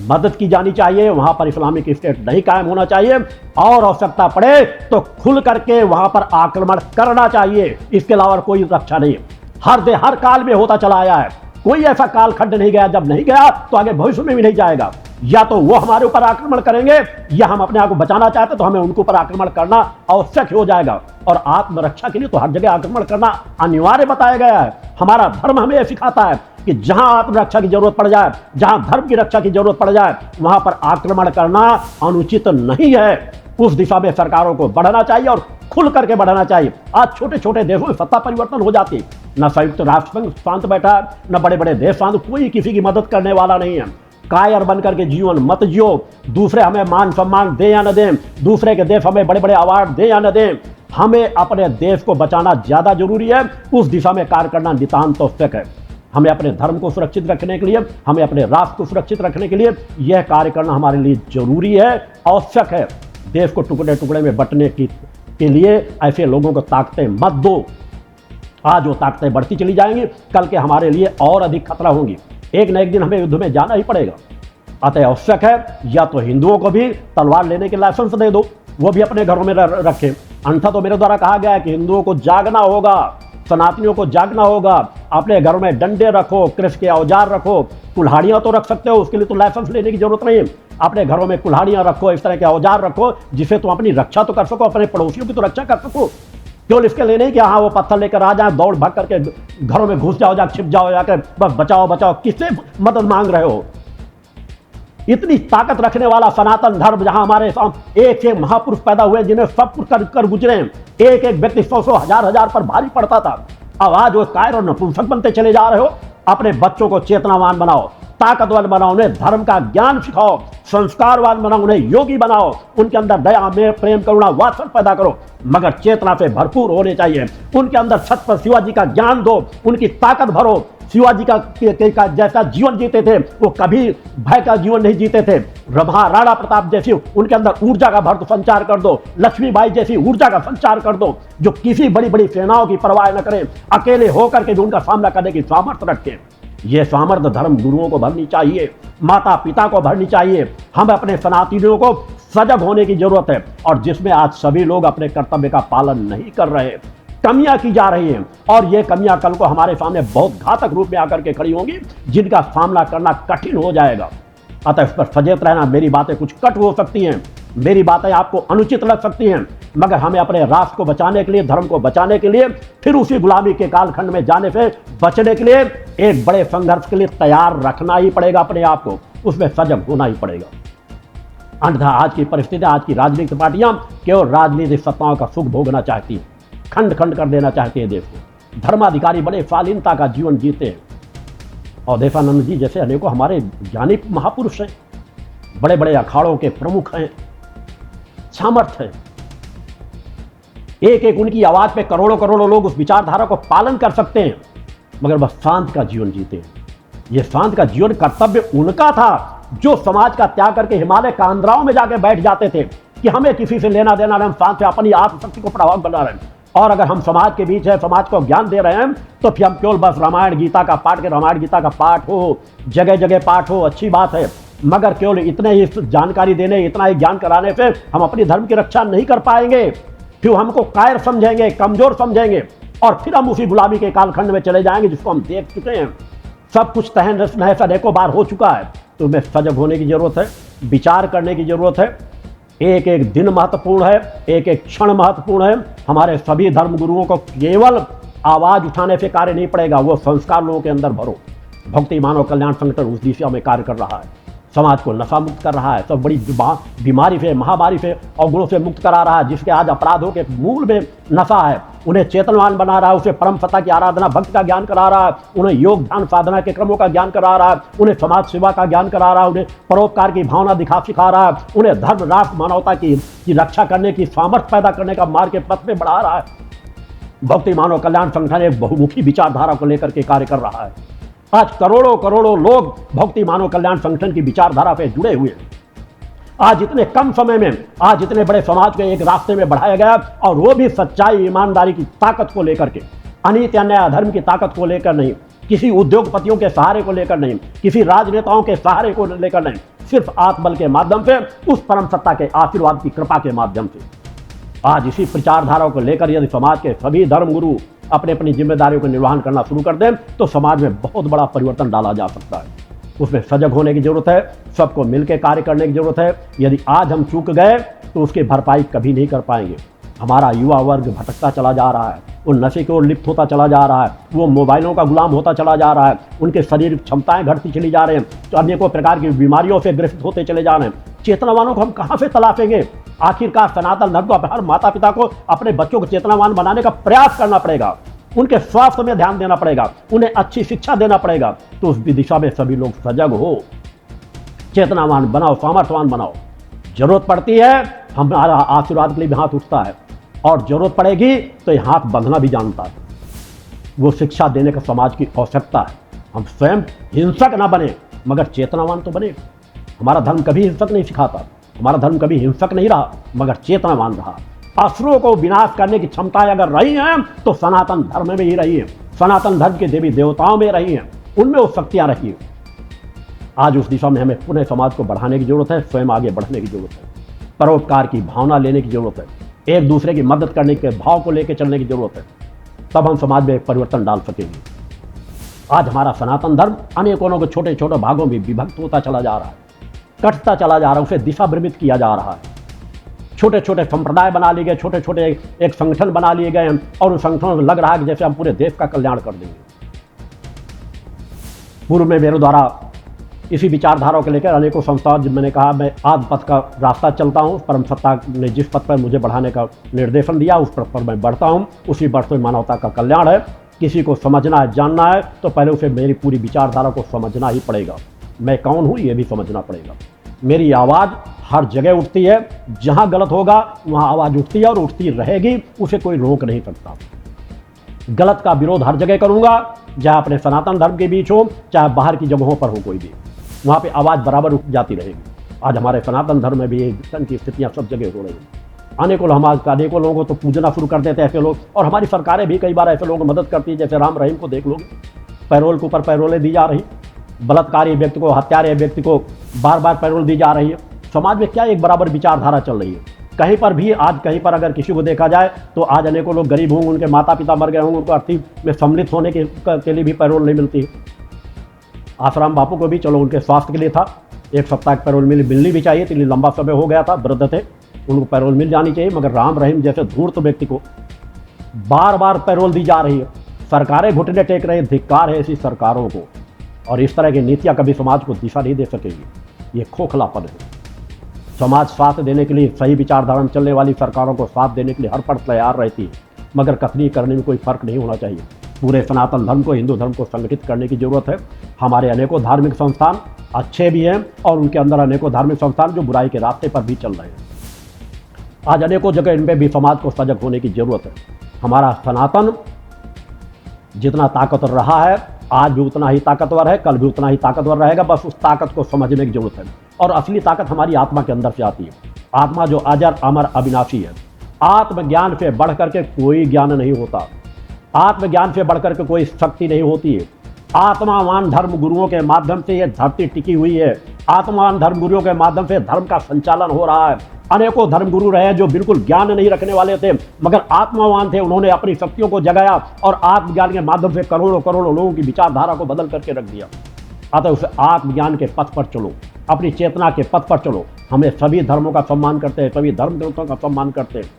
मदद की जानी चाहिए। वहां पर इस्लामिक स्टेट नहीं कायम होना चाहिए और आवश्यकता पड़े तो खुल करके वहां पर आक्रमण करना चाहिए। इसके अलावा कोई रक्षा नहीं। हर काल में होता चला आया है, कोई ऐसा कालखंड नहीं गया जब नहीं गया तो आगे भविष्य में भी नहीं जाएगा। या तो वो हमारे ऊपर आक्रमण करेंगे या हम अपने आप को बचाना चाहते तो हमें उनके ऊपर आक्रमण करना आवश्यक हो जाएगा। और आत्मरक्षा के लिए तो हर जगह आक्रमण करना अनिवार्य बताया गया है। हमारा धर्म हमें यह सिखाता है कि जहां आत्मरक्षा की जरूरत पड़ जाए, जहां धर्म की रक्षा की जरूरत पड़ जाए, वहां पर आक्रमण करना अनुचित नहीं है। उस दिशा में सरकारों को बढ़ना चाहिए और खुल करके बढ़ना चाहिए। आज छोटे छोटे देशों में सत्ता परिवर्तन हो जाती है, न संयुक्त राष्ट्र संघ शांत बैठा है, न बड़े बड़े देश शांत, कोई किसी की मदद करने वाला नहीं है। कायर बन करके जीवन मत जियो। दूसरे हमें मान सम्मान दे या न दें, दूसरे के देश हमें बड़े बड़े अवार्ड दे या न दें, हमें अपने देश को बचाना ज्यादा जरूरी है। उस दिशा में कार्य करना नितांत आवश्यक है। हमें अपने धर्म को सुरक्षित रखने के लिए, हमें अपने राष्ट्र को सुरक्षित रखने के लिए यह कार्य करना हमारे लिए जरूरी है, आवश्यक है। देश को टुकड़े टुकड़े में बंटने के लिए ऐसे लोगों को ताकतें मत दो। आज वो ताकतें बढ़ती चली जाएंगी, कल के हमारे लिए और अधिक खतरा होंगी। एक न एक दिन हमें युद्ध में जाना ही पड़ेगा। अतः आवश्यक है या तो हिंदुओं को भी तलवार लेने के लाइसेंस दे दो, वो भी अपने घरों में रखें। अन्यथा तो मेरे द्वारा कहा गया है कि हिंदुओं को जागना होगा, सनातनियों को जागना होगा। अपने घरों में डंडे रखो, कृषि के औजार रखो, कुल्हाड़ियां तो रख सकते हो, उसके लिए तो लाइसेंस लेने की जरूरत नहीं। अपने घरों में कुल्हाड़ियां रखो, इस तरह के औजार रखो जिससे तुम अपनी रक्षा तो कर सको, अपने पड़ोसियों की तो रक्षा कर सको। केवल इसके लिए नहीं कि हाँ वो पत्थर लेकर आ जाए, दौड़ भाग करके घरों में घुस जाओ, छिप जाओ जाकर बस बचाओ बचाओ। किससे मदद मांग रहे हो? इतनी ताकत रखने वाला सनातन धर्म, जहां हमारे सामने एक एक महापुरुष पैदा हुए जिन्हें सब कुछ कर गुजरे, एक एक व्यक्ति 100 हजार पर भारी पड़ता था। अब आज वो कायर और नपुंसक बनते चले जा रहे हो। अपने बच्चों को चेतनावान बनाओ, ताकतवर बनाओ, उन्हें धर्म का ज्ञान सिखाओ, संस्कारवान बनाओ, उन्हें योगी बनाओ, उनके अंदर दया में प्रेम करुणा वात्सल्य पैदा करो, मगर चेतना से भरपूर होने चाहिए। उनके अंदर छत्रपति शिवाजी का ज्ञान दो, उनकी ताकत भरो। शिवाजी का जैसा जीवन जीते थे वो कभी भय का जीवन नहीं जीते थे। राणा प्रताप जैसी उनके अंदर ऊर्जा का भरपूर संचार कर दो, लक्ष्मीबाई जैसी ऊर्जा का संचार कर दो, जो किसी बड़ी बड़ी सेनाओं की परवाह न करें, अकेले होकर के जो उनका सामना करने की सामर्थ्य रखें। ये सामर्थ्य धर्म गुरुओं को भरनी चाहिए, माता पिता को भरनी चाहिए। हम अपने सनातनियों को सजग होने की जरूरत है, और जिसमें आज सभी लोग अपने कर्तव्य का पालन नहीं कर रहे, कमियां की जा रही हैं, और ये कमियां कल को हमारे सामने बहुत घातक रूप में आकर के खड़ी होंगी, जिनका सामना करना कठिन हो जाएगा। अतः इस पर सचेत रहना। मेरी बातें कुछ कट हो सकती हैं, मेरी बातें आपको अनुचित लग सकती हैं, मगर हमें अपने राष्ट्र को बचाने के लिए, धर्म को बचाने के लिए, फिर उसी गुलामी के कालखंड में जाने से बचने के लिए एक बड़े संघर्ष के लिए तैयार रखना ही पड़ेगा अपने आप को, उसमें सजग होना ही पड़ेगा। अन्यथा आज की परिस्थिति, आज की राजनीतिक पार्टियां केवल राजनीतिक सत्ताओं का सुख भोगना चाहती हैं, खंड खंड कर देना चाहती है देश को। धर्माधिकारी बड़े शालीनता का जीवन जीते हैं, और देवानंद जी जैसे अनेकों हमारे ज्ञानी महापुरुष हैं, बड़े बड़े अखाड़ों के प्रमुख हैं, सामर्थ्य है। एक एक उनकी आवाज पे करोड़ों करोड़ों लोग उस विचारधारा को पालन कर सकते हैं, मगर बस शांत का जीवन जीते हैं। यह शांत का जीवन कर्तव्य उनका था जो समाज का त्याग करके हिमालय कांधराओं में जाके बैठ जाते थे कि हमें किसी से लेना देना नहीं, हम शांत से अपनी आत्मशक्ति को प्रभाव बना रहे हैं। और अगर हम समाज के बीच है, समाज को ज्ञान दे रहे हैं, तो फिर हम केवल बस रामायण गीता का पाठ के, रामायण गीता का पाठ हो, जगह जगह पाठ हो, अच्छी बात है, मगर केवल इतने ही जानकारी देने, इतना ही ज्ञान कराने से हम अपनी धर्म की रक्षा नहीं कर पाएंगे। फिर हमको कायर समझेंगे, कमजोर समझेंगे, और फिर हम उसी गुलामी के कालखंड में चले जाएंगे जिसको हम देख चुके हैं। सब कुछ तहस नहस अनेकों बार हो चुका है। तो हमें सजग होने की जरूरत है, विचार करने की जरूरत है। एक एक दिन महत्वपूर्ण है, एक एक क्षण महत्वपूर्ण है। हमारे सभी धर्म गुरुओं को केवल आवाज उठाने से कार्य नहीं पड़ेगा, वो संस्कार लोगों के अंदर भरो। भक्ति मानव कल्याण संगठन उस दिशा में कार्य कर रहा है, समाज को नशा मुक्त कर रहा है, सब बड़ी बीमारी से, महामारी से, अवगुणों से मुक्त करा रहा है। जिसके आज अपराधों के मूल में नशा है, उन्हें चेतनवान बना रहा है, उसे परम सत्ता की आराधना भक्ति का ज्ञान करा रहा है, उन्हें योग ध्यान साधना के क्रमों का ज्ञान करा रहा है, उन्हें समाज सेवा का ज्ञान करा रहा है, उन्हें परोपकार की भावना सिखा रहा है, उन्हें धर्म राष्ट्र मानवता की रक्षा करने की सामर्थ्य पैदा करने का मार्ग के पथ में बढ़ा रहा है। भक्ति मानव कल्याण संगठन एक बहुमुखी विचारधारा को लेकर के कार्य कर रहा है। आज करोड़ों करोड़ों लोग भक्ति मानव कल्याण संगठन की विचारधारा पे जुड़े हुए हैं। आज इतने कम समय में, आज इतने बड़े समाज को एक रास्ते में बढ़ाया गया, और वो भी सच्चाई ईमानदारी की ताकत को लेकर के, अनीति अन्याय अधर्म की ताकत को लेकर नहीं, किसी उद्योगपतियों के सहारे को लेकर नहीं, किसी राजनेताओं के सहारे को लेकर नहीं, सिर्फ आत्मबल के माध्यम से, उस परम सत्ता के आशीर्वाद की कृपा के माध्यम से। आज इसी विचारधारा को लेकर यदि समाज के सभी धर्म गुरु अपने अपनी जिम्मेदारियों को निर्वहन करना शुरू कर दें, तो समाज में बहुत बड़ा परिवर्तन डाला जा सकता है। उसमें सजग होने की जरूरत है, सबको मिलकर कार्य करने की जरूरत है। यदि आज हम चूक गए तो उसकी भरपाई कभी नहीं कर पाएंगे। हमारा युवा वर्ग भटकता चला जा रहा है, वो नशे की ओर लिप्त होता चला जा रहा है, वो मोबाइलों का गुलाम होता चला जा रहा है, उनके शरीर क्षमताएं घटती चली जा रही हैं, तो अनेकों प्रकार की बीमारियों से ग्रसित होते चले जा रहे हैं। चेतनावानों को हम कहाँ से तलाशेंगे? आखिरकार सनातन धर्म को हर माता पिता को अपने बच्चों को चेतनावान बनाने का प्रयास करना पड़ेगा, उनके स्वास्थ्य में ध्यान देना पड़ेगा, उन्हें अच्छी शिक्षा देना पड़ेगा। तो उस दिशा में सभी लोग सजग हो, चेतनावान बनाओ, सामर्थ्यवान बनाओ। जरूरत पड़ती है हमारा आशीर्वाद के लिए भी हाथ उठता है, और जरूरत पड़ेगी तो ये हाथ बंधना भी जानता है। वो शिक्षा देने का समाज की आवश्यकता है। हम स्वयं हिंसक ना बने, मगर चेतनावान तो बने। हमारा धर्म कभी हिंसक नहीं सिखाता, हमारा धर्म कभी हिंसक नहीं रहा, मगर चेतनावान रहा। असुरों को विनाश करने की क्षमताएं अगर रही हैं तो सनातन धर्म में ही रही है, सनातन धर्म के देवी देवताओं में रही हैं, उनमें वो शक्तियां रही हैं। आज उस दिशा में हमें पुनः समाज को बढ़ाने की जरूरत है, स्वयं आगे बढ़ने की जरूरत है, परोपकार की भावना लेने की जरूरत है, एक दूसरे की मदद करने के भाव को लेकर चलने की जरूरत है, तब हम समाज में एक परिवर्तन डाल सकेंगे। आज हमारा सनातन धर्म अनेकों के छोटे छोटे भागों में विभक्त होता चला जा रहा है, कटता चला जा रहा है, उसे दिशा भ्रमित किया जा रहा है। छोटे छोटे संप्रदाय बना लिए गए, छोटे छोटे एक संगठन बना लिए गए और उन संगठनों में लग रहा है कि जैसे हम पूरे देश का कल्याण कर देंगे। पूर्व में मेरे द्वारा इसी विचारधारा को लेकर अनेकों संस्थाओं, मैंने कहा मैं आद पथ का रास्ता चलता हूँ, परम सत्ता ने जिस पथ पर मुझे बढ़ाने का निर्देशन दिया उस पथ पर मैं बढ़ता हूँ, उसी बढ़ते मानवता का कल्याण है। किसी को समझना है, जानना है तो पहले उसे मेरी पूरी विचारधारा को समझना ही पड़ेगा। मैं कौन हूँ ये भी समझना पड़ेगा। मेरी आवाज़ हर जगह उठती है, जहाँ गलत होगा वहाँ आवाज़ उठती है और उठती रहेगी, उसे कोई रोक नहीं सकता। गलत का विरोध हर जगह करूँगा, चाहे अपने सनातन धर्म के बीच हो, चाहे बाहर की जगहों पर हो, कोई भी वहाँ पे आवाज़ बराबर उठ जाती रहेगी। आज हमारे सनातन धर्म में भी इस तरह की स्थितियाँ सब जगह हो रही हैं। अनेकों लोगों को तो पूजना शुरू कर देते हैं ऐसे लोग, और हमारी सरकारें भी कई बार ऐसे लोगों को मदद करती है। जैसे राम रहीम को देख लो, पैरोल के ऊपर पैरोलें दी जा रही, बलात्कारी व्यक्ति को, हत्यारे व्यक्ति को बार बार पैरोल दी जा रही है। समाज में क्या एक बराबर विचारधारा चल रही है? कहीं पर भी आज कहीं पर अगर किसी को देखा जाए तो आज अनेकों लोग गरीब होंगे, उनके माता पिता मर गए होंगे, उनको आर्थिक में सम्मिलित होने के लिए भी पैरोल नहीं मिलती। आसाराम बापू को भी चलो उनके स्वास्थ्य के लिए था, 1 सप्ताह की पैरोल मिलनी भी चाहिए, इतनी लंबा समय हो गया था, वृद्ध थे, उनको पैरोल मिल जानी चाहिए। मगर राम रहीम जैसे धूर्त व्यक्ति को बार बार पैरोल दी जा रही है, सरकारें घुटने टेक रही, धिक्कार है ऐसी सरकारों को। और इस तरह की नीतियाँ कभी समाज को दिशा नहीं दे सकेगी, ये खोखलापन है। समाज साथ देने के लिए, सही विचारधारा में चलने वाली सरकारों को साथ देने के लिए हर पल तैयार रहती है, मगर कथनी करने में कोई फर्क नहीं होना चाहिए। पूरे सनातन धर्म को, हिंदू धर्म को संगठित करने की जरूरत है। हमारे अनेकों धार्मिक संस्थान अच्छे भी हैं और उनके अंदर अनेकों धार्मिक संस्थान जो बुराई के रास्ते पर भी चल रहे हैं। आज अनेकों जगह इनमें भी समाज को सजग होने की जरूरत है। हमारा सनातन जितना ताकतवर रहा है, आज भी उतना ही ताकतवर है, कल भी उतना ही ताकतवर रहेगा। बस उस ताकत को समझने की जरूरत है। और असली ताकत हमारी आत्मा के अंदर से आती है। आत्मा जो अजर अमर अविनाशी है। आत्मज्ञान से बढ़ करके कोई ज्ञान नहीं होता, आत्मज्ञान से बढ़कर के कोई शक्ति नहीं होती है। आत्मावान धर्म गुरुओं के माध्यम से यह धरती टिकी हुई है। आत्मावान धर्म गुरुओं के माध्यम से धर्म का संचालन हो रहा है। अनेकों धर्म गुरु रहे जो बिल्कुल ज्ञान नहीं रखने वाले थे, मगर आत्मावान थे। उन्होंने अपनी शक्तियों को जगाया और आत्मज्ञान के माध्यम से करोड़ों करोड़ों लोगों की विचारधारा को बदल करके रख दिया। अतः उस आत्मज्ञान के पथ पर चलो, अपनी चेतना के पथ पर चलो। हमें सभी धर्मों का सम्मान करते हैं, सभी धर्म ग्रंथों का सम्मान करते हैं।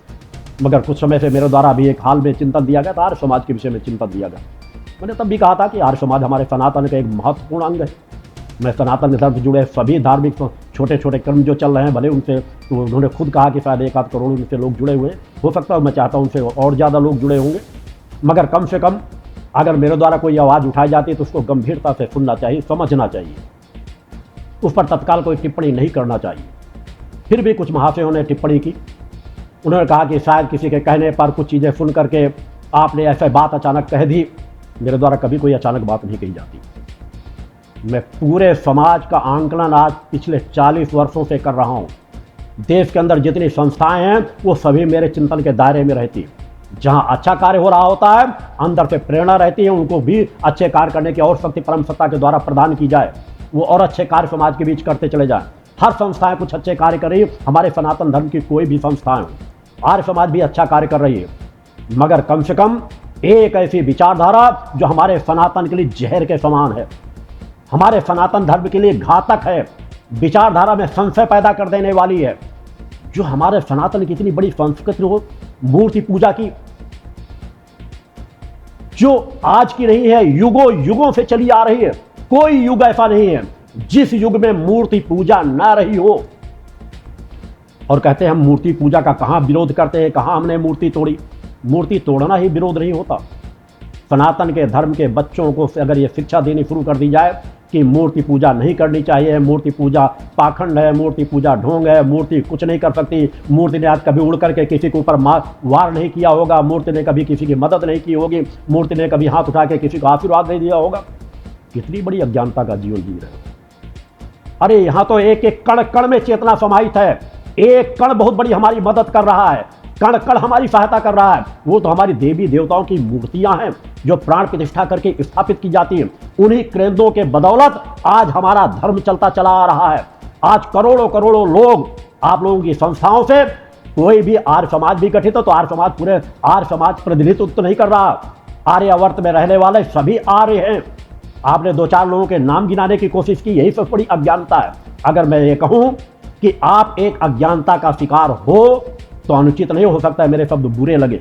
मगर कुछ समय से मेरे द्वारा भी एक हाल में चिंतन दिया गया था, आर्य समाज के विषय में चिंतन दिया गया। मैंने तब भी कहा था कि आर्य समाज हमारे सनातन का एक महत्वपूर्ण अंग है। मैं सनातन धर्म से जुड़े सभी धार्मिक छोटे छोटे कर्म जो चल रहे हैं, भले उनसे तो उन्होंने खुद कहा कि शायद 1 आध करोड़ उनसे लोग जुड़े हुए हैं, हो सकता है मैं चाहता हूँ उनसे और ज़्यादा लोग जुड़े होंगे। मगर कम से कम अगर मेरे द्वारा कोई आवाज़ उठाई जाती है तो उसको गंभीरता से सुनना चाहिए, समझना चाहिए, उस पर तत्काल कोई टिप्पणी नहीं करना चाहिए। फिर भी कुछ महाशयों ने टिप्पणी की। उन्होंने कहा कि शायद किसी के कहने पर कुछ चीज़ें सुन करके आपने ऐसे बात अचानक कह दी। मेरे द्वारा कभी कोई अचानक बात नहीं कही जाती। मैं पूरे समाज का आंकलन आज पिछले 40 वर्षों से कर रहा हूँ। देश के अंदर जितनी संस्थाएं हैं वो सभी मेरे चिंतन के दायरे में रहती है। जहाँ अच्छा कार्य हो रहा होता है, अंदर से प्रेरणा रहती है, उनको भी अच्छे कार्य करने की और शक्ति परम सत्ता के द्वारा प्रदान की जाए, वो और अच्छे कार्य समाज के बीच करते चले जाएं। हर संस्थाएं कुछ अच्छे कार्य कर रही है। हमारे सनातन धर्म की कोई भी संस्थाएं, आर्य समाज भी अच्छा कार्य कर रही है, मगर कम से कम एक ऐसी विचारधारा जो हमारे सनातन के लिए जहर के समान है, हमारे सनातन धर्म के लिए घातक है, विचारधारा में संशय पैदा कर देने वाली है। जो हमारे सनातन की इतनी बड़ी संस्कृति हो, मूर्ति पूजा की, जो आज की नहीं है, युगों युगों से चली आ रही है। कोई युग ऐसा नहीं है जिस युग में मूर्ति पूजा ना रही हो। और कहते हैं हम मूर्ति पूजा का कहां विरोध करते हैं, कहां हमने मूर्ति तोड़ी। मूर्ति तोड़ना ही विरोध नहीं होता। सनातन के धर्म के बच्चों को अगर ये शिक्षा देनी शुरू कर दी जाए कि मूर्ति पूजा नहीं करनी चाहिए, मूर्ति पूजा पाखंड है, मूर्ति पूजा ढोंग है, मूर्ति कुछ नहीं कर सकती, मूर्ति ने आज कभी उड़ करके किसी के ऊपर वार नहीं किया होगा, मूर्ति ने कभी किसी की मदद नहीं की होगी, मूर्ति ने कभी हाथ उठा के किसी को आशीर्वाद नहीं दिया होगा। कितनी बड़ी अज्ञानता का जीवन जी रहे हैं। अरे यहाँ तो एक एक कण कण में चेतना समाहित है। एक कण बहुत बड़ी हमारी मदद कर रहा है। कण कण हमारी सहायता कर रहा है। वो तो हमारी देवी देवताओं की मूर्तियां हैं जो प्राण प्रतिष्ठा करके स्थापित की जाती है। उन्हीं केंद्रों के बदौलत आज हमारा धर्म चलता चला आ रहा है। आज करोड़ों करोड़ों लोग आप लोगों की संस्थाओं से, कोई भी आर्य समाज भी गठित है तो आर्य समाज पूरे आर्य समाज प्रतिनिधित्व तो नहीं कर रहा। आर्यावर्त में रहने वाले सभी आर्य हैं। आपने दो चार लोगों के नाम गिनाने की कोशिश की, यही सबसे बड़ी अज्ञानता है। अगर मैं ये कहूं कि आप एक अज्ञानता का शिकार हो तो अनुचित नहीं हो सकता है, मेरे शब्द बुरे लगे।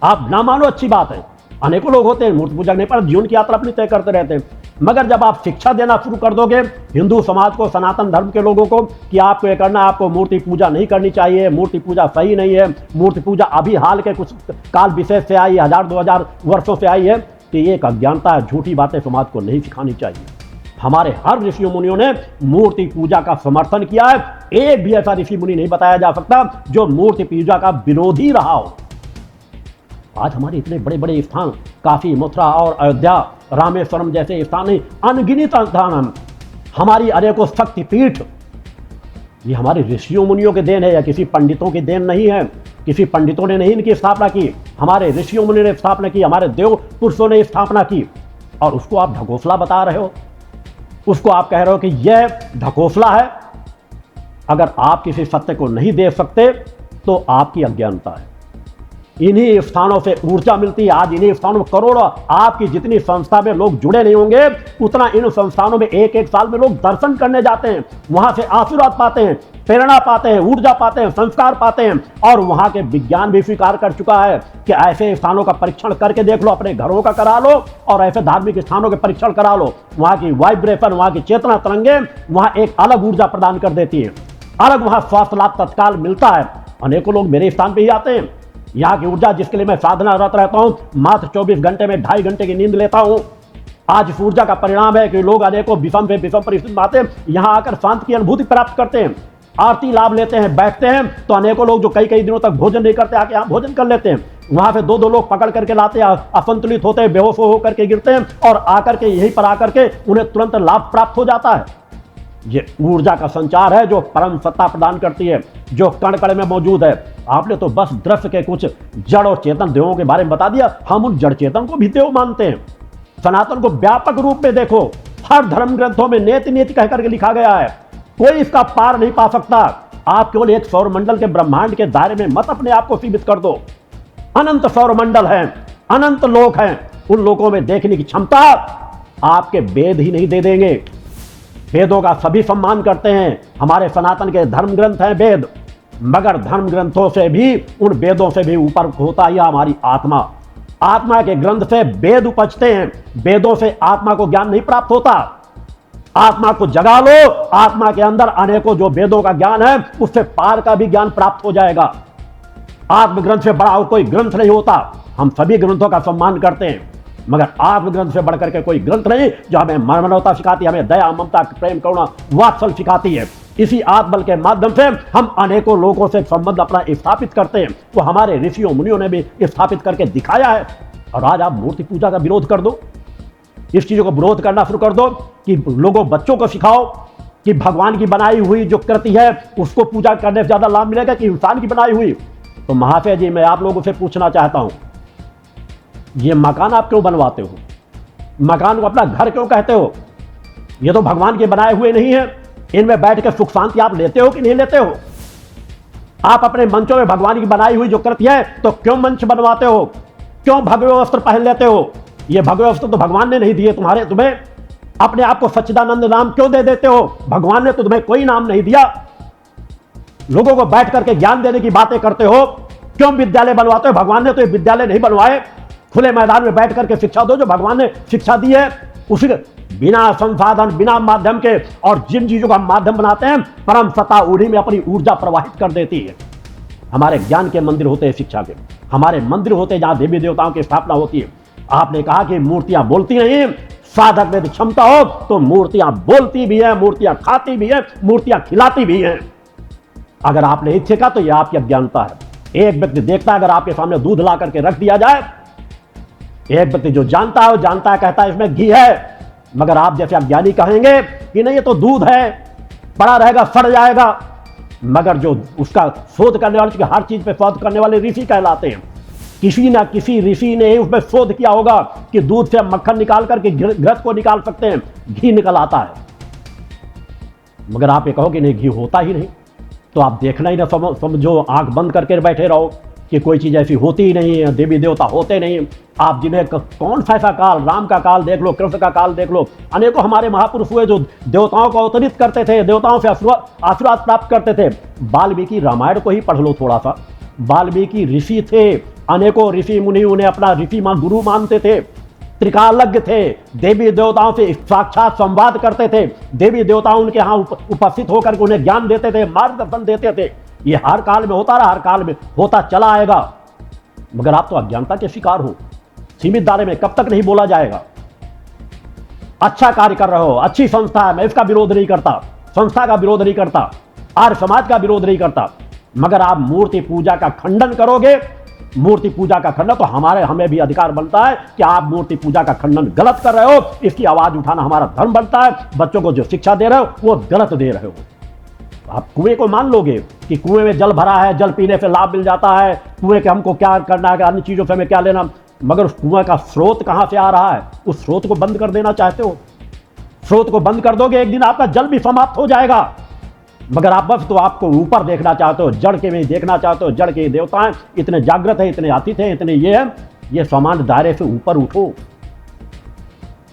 आप ना मानो अच्छी बात है, अनेकों लोग होते हैं मूर्ति पूजक नहीं, पर जीवन की यात्रा अपनी तय करते रहते हैं। मगर जब आप शिक्षा देना शुरू कर दोगे हिंदू समाज को, सनातन धर्म के लोगों को कि आपको ये करना, आपको मूर्ति पूजा नहीं करनी चाहिए, मूर्ति पूजा सही नहीं है, मूर्ति पूजा अभी हाल के कुछ काल विशेष से आई, 1000-2000 वर्षों से आई है, तो ये एक अज्ञानता है। झूठी बातें समाज को नहीं सिखानी चाहिए। हमारे हर ऋषि मुनियों ने मूर्ति पूजा का समर्थन किया है। एक भी ऐसा ऋषि मुनि नहीं बताया जा सकता जो मूर्ति पूजा का विरोधी रहा हो। आज हमारे इतने बड़े बड़े स्थान, काशी, मथुरा और अयोध्या, रामेश्वरम जैसे स्थान नहीं, अनगिनत स्थान, हमारी अनेकों शक्तिपीठ, ये हमारे ऋषियों मुनियों के देन है या किसी पंडितों की देन नहीं है। किसी पंडितों ने नहीं इनकी स्थापना की, हमारे ऋषियों मुनियों ने स्थापना की, हमारे देव पुरुषों ने स्थापना की। और उसको आप ढकोसला बता रहे हो, उसको आप कह रहे हो कि यह ढकोसला है। अगर आप किसी सत्य को नहीं देख सकते तो आपकी अज्ञानता है। इन्हीं स्थानों से ऊर्जा मिलती है। आज इन्हीं स्थानों में करोड़ों, आपकी जितनी संस्था में लोग जुड़े नहीं होंगे उतना इन संस्थानों में एक एक साल में लोग दर्शन करने जाते हैं, वहां से आशीर्वाद पाते हैं, प्रेरणा पाते हैं, ऊर्जा पाते हैं, संस्कार पाते हैं। और वहां के विज्ञान भी स्वीकार कर चुका है कि ऐसे स्थानों का परीक्षण करके देख लो, अपने घरों का करा लो और ऐसे धार्मिक स्थानों के परीक्षण करा लो। वहां की वाइब्रेशन, वहां की चेतना तरंगे वहां एक अलग ऊर्जा प्रदान कर देती है, अलग वहां स्वास्थ्य लाभ तत्काल मिलता है। अनेकों लोग मेरे स्थान पर ही आते हैं। यहाँ की ऊर्जा जिसके लिए मैं साधनारत रहता हूँ, मात्र 24 घंटे में 2.5 घंटे की नींद लेता हूँ। आज इस ऊर्जा का परिणाम है कि लोग अनेकों विषम से विषम परिस्थिति में आते हैं, यहाँ आकर शांति की अनुभूति प्राप्त करते हैं, आरती लाभ लेते हैं, बैठते हैं। तो अनेकों लोग जो कई कई दिनों तक भोजन नहीं करते आके यहाँ भोजन कर लेते हैं। वहां से दो लोग पकड़ करके लाते हैं, असंतुलित होते हैं, बेहोश होकर के गिरते हैं और आकर के यहीं पर आकर के उन्हें तुरंत लाभ प्राप्त हो जाता है। ये ऊर्जा का संचार है जो परम सत्ता प्रदान करती है, जो कण कण में मौजूद है। आपने तो बस दृश्य के कुछ जड़ और चेतन देवों के बारे में बता दिया। हम उन जड़ चेतन को भी देव मानते हैं। सनातन को व्यापक रूप में देखो, हर धर्म ग्रंथों में नेति नेति कह करके लिखा गया है, कोई इसका पार नहीं पा सकता। आप केवल एक सौरमंडल के ब्रह्मांड के दायरे में मत अपने आप को सीमित कर दो। अनंत सौरमंडल हैं, अनंत लोक हैं, उन लोकों में देखने की क्षमता आपके वेद ही नहीं दे देंगे। वेदों का सभी सम्मान करते हैं, हमारे सनातन के धर्म ग्रंथ हैं वेद, मगर धर्म ग्रंथों से भी, उन वेदों से भी ऊपर होता ही हमारी आत्मा। आत्मा के ग्रंथ से वेद उपजते हैं, वेदों से आत्मा को ज्ञान नहीं प्राप्त होता। आत्मा को जगा लो, आत्मा के अंदर अनेकों जो वेदों का ज्ञान है उससे पार का भी ज्ञान प्राप्त हो जाएगा। आत्मग्रंथ से बड़ा कोई ग्रंथ नहीं होता। हम सभी ग्रंथों का सम्मान करते हैं, मगर आत्मग्रंथ से बढ़कर के कोई ग्रंथ नहीं जो हमें मानवता सिखाती है, हमें दया, ममता, प्रेम, करुणा, वात्सल सिखाती है। इसी आत्मबल के माध्यम से हम अनेकों लोगों से संबंध अपना स्थापित करते हैं। वो हमारे ऋषियों मुनियों ने भी स्थापित करके दिखाया है। और आज आप मूर्ति पूजा का विरोध कर दो, इस चीजों को विरोध करना शुरू कर दो कि लोगों, बच्चों को सिखाओ कि भगवान की बनाई हुई जो कृति है उसको पूजा करने से ज्यादा लाभ मिलेगा कि इंसान की बनाई हुई। तो महाशय जी, मैं आप लोगों से पूछना चाहता हूं, ये मकान आप क्यों बनवाते हो? मकान को अपना घर क्यों कहते हो? ये तो भगवान के बनाए हुए नहीं है। इनमें बैठ के सुख शांति आप लेते हो कि नहीं लेते हो? आप अपने मंचों में भगवान की बनाई हुई जो कृति है तो क्यों मंच बनवाते हो? क्यों भगवे वस्त्र पहन लेते हो? ये भगवे वस्त्र तो भगवान ने नहीं दिए तुम्हें। अपने आप को सच्चिदानंद नाम क्यों दे देते हो? भगवान ने तो तुम्हें कोई नाम नहीं दिया। लोगों को बैठ करके ज्ञान देने की बातें करते हो, क्यों विद्यालय बनवाते हो? भगवान ने तो ये विद्यालय नहीं बनवाए। खुले मैदान में बैठ करके शिक्षा दो जो भगवान ने शिक्षा दी है, उसी बिना संसाधन, बिना माध्यम के, और जिन चीजों का माध्यम बनाते हैं परम सत्ता उन्हीं में अपनी ऊर्जा प्रवाहित कर देती है। हमारे ज्ञान के मंदिर होते हैं, शिक्षा के हमारे मंदिर होते हैं जहां देवी देवताओं की स्थापना होती है। आपने कहा कि मूर्तियां बोलती नहीं, साधक में क्षमता हो तो मूर्तियां बोलती भी है, मूर्तियां खाती भी है, मूर्तियां खिलाती भी हैं। अगर आपने नहीं सीखा तो यह आपकी अज्ञानता है। एक व्यक्ति देखता है, अगर आपके सामने दूध ला करके रख दिया जाए, एक व्यक्ति जो जानता है वो जानता है, कहता है इसमें घी है, मगर आप जैसे अज्ञानी कहेंगे कि नहीं ये तो दूध है, पड़ा रहेगा, सड़ जाएगा। मगर जो उसका शोध करने वाले, हर चीज पे शोध करने वाले ऋषि कहलाते हैं। किसी ना किसी ऋषि ने उसमें शोध किया होगा कि दूध से मक्खन निकाल करके घृत को निकाल सकते हैं, घी निकल आता है। मगर आप ये कहो कि नहीं घी होता ही नहीं, तो आप देखना ही ना समझो, आंख बंद करके बैठे रहो कि कोई चीज़ ऐसी होती ही नहीं है, देवी देवता होते नहीं। आप जिन्हें कौन सा ऐसा काल, राम का काल देख लो, कृष्ण का काल देख लो, अनेकों हमारे महापुरुष हुए जो देवताओं को अवतरित करते थे, देवताओं से आशीर्वाद प्राप्त करते थे। वाल्मीकि रामायण को ही पढ़ लो थोड़ा सा। वाल्मीकि ऋषि थे, अनेकों ऋषि मुनि उन्हें अपना ऋषि गुरु मानते थे, त्रिकालज्ञ थे, देवी देवताओं से साक्षात संवाद करते थे, देवी देवता उनके यहाँ उपस्थित होकर उन्हें ज्ञान देते थे, मार्गदर्शन देते थे। ये हर काल में होता रहा, हर काल में होता चला आएगा। मगर आप तो अज्ञानता के शिकार हो। सीमित दायरे में कब तक नहीं बोला जाएगा। अच्छा कार्य कर रहे हो, अच्छी संस्था है, मैं इसका विरोध नहीं करता, संस्था का विरोध नहीं करता, आर्य समाज का विरोध नहीं करता। मगर आप मूर्ति पूजा का खंडन करोगे, मूर्ति पूजा का खंडन, तो हमें भी अधिकार बनता है कि आप मूर्ति पूजा का खंडन गलत कर रहे हो, इसकी आवाज उठाना हमारा धर्म बनता है। बच्चों को जो शिक्षा दे रहे हो वो गलत दे रहे हो। आप कुएं को मान लोगे कि कुएं में जल भरा है, जल पीने से लाभ मिल जाता है, कुएं के हमको क्या करना है, अन्य चीजों से हमें क्या लेना, मगर उस कुएं का स्रोत कहां से आ रहा है, उस स्रोत को बंद कर देना चाहते हो। स्रोत को बंद कर दोगे, एक दिन आपका जल भी समाप्त हो जाएगा। मगर आप बस तो आपको ऊपर देखना चाहते हो, जड़ के में देखना चाहते हो। जड़ के देवता हैं, इतने जागृत है, इतने अतीत है, इतने ये है, ये सामान्य दायरे से ऊपर उठो।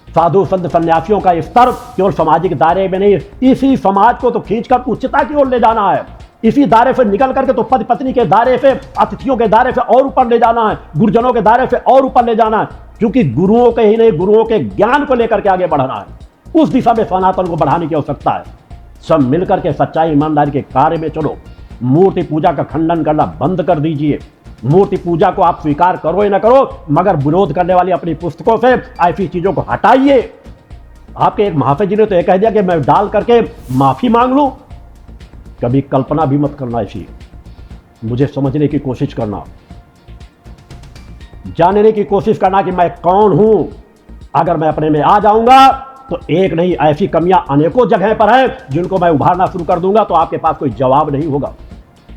साधु संत सन्यासियों का स्तर केवल सामाजिक दायरे में नहीं, इसी समाज को तो खींचकर उच्चता की ओर ले जाना है। इसी दायरे से निकल करके तो पति पत्नी के दायरे से, अतिथियों के दायरे से और ऊपर ले जाना है, गुरुजनों के दायरे से और ऊपर ले जाना है। क्योंकि गुरुओं के ही नहीं, गुरुओं के ज्ञान को लेकर के आगे बढ़ना है। उस दिशा में सनातन को बढ़ाने की आवश्यकता है। सब मिलकर के सच्चाई ईमानदारी के कार्य में चलो। मूर्ति पूजा का खंडन करना बंद कर दीजिए। मूर्ति पूजा को आप स्वीकार करो या ना करो, मगर विरोध करने वाली अपनी पुस्तकों से ऐसी चीजों को हटाइए। आपके एक महाशय जी ने तो यह कह दिया कि मैं डाल करके माफी मांग लूं। कभी कल्पना भी मत करना ऐसी। मुझे समझने की कोशिश करना, जानने की कोशिश करना कि मैं कौन हूं। अगर मैं अपने में आ जाऊंगा तो एक नहीं, ऐसी कमियां अनेकों जगह पर है जिनको मैं उभारना शुरू कर दूंगा, तो आपके पास कोई जवाब नहीं होगा।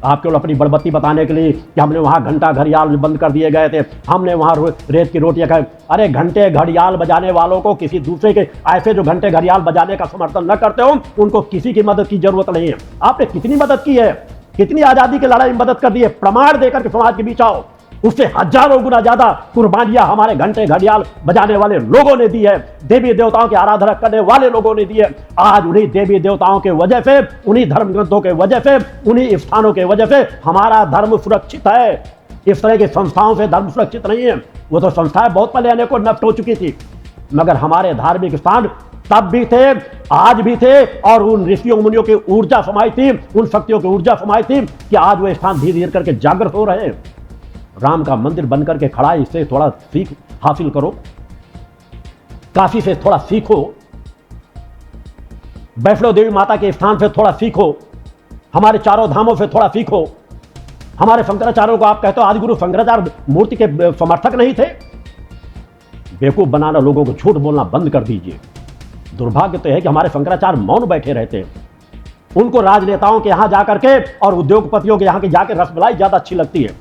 आप केवल अपनी बड़बत्ती बताने के लिए कि हमने वहां घंटा घड़ियाल बंद कर दिए गए थे, हमने वहां रेत की रोटियां खाई। अरे घंटे घड़ियाल बजाने वालों को, किसी दूसरे के ऐसे जो घंटे घड़ियाल बजाने का समर्थन न करते हो, उनको किसी की मदद की जरूरत नहीं है। आपने कितनी मदद की है, कितनी आजादी की लड़ाई में मदद कर दी है, प्रमाण देकर के समाज के बीच आओ। उससे हजारों गुना ज्यादा कुर्बानियां हमारे घंटे घड़ियाल बजाने वाले लोगों ने दी है, देवी देवताओं की आराधना करने वाले लोगों ने दी है। आज उन्हीं देवी देवताओं के वजह से, उन्हीं धर्म ग्रंथों के वजह से, उन्हीं स्थानों के वजह से हमारा धर्म सुरक्षित है। इस तरह की संस्थाओं से धर्म सुरक्षित नहीं है। वो तो संस्थाएं बहुत पहले अनेकों नष्ट हो चुकी थी, मगर हमारे धार्मिक स्थान तब भी थे, आज भी थे, और उन ऋषियों मुनियों की ऊर्जा समाई थी, उन शक्तियों की ऊर्जा समाई थी कि आज वो स्थान धीरे धीरे करके जागृत हो रहे हैं। राम का मंदिर बनकर के खड़ा है, इससे थोड़ा सीख हासिल करो, काशी से थोड़ा सीखो, वैष्णो देवी माता के स्थान से थोड़ा सीखो, हमारे चारों धामों से थोड़ा सीखो। हमारे शंकराचार्यों को आप कहते हो आदिगुरु शंकराचार्य मूर्ति के समर्थक नहीं थे। बेवकूफ बनाना, लोगों को झूठ बोलना बंद कर दीजिए। दुर्भाग्य तो है कि हमारे शंकराचार्य मौन बैठे रहते हैं। उनको राजनेताओं के यहां जाकर के और उद्योगपतियों के यहां के जाकर रसमलाई ज्यादा अच्छी लगती है,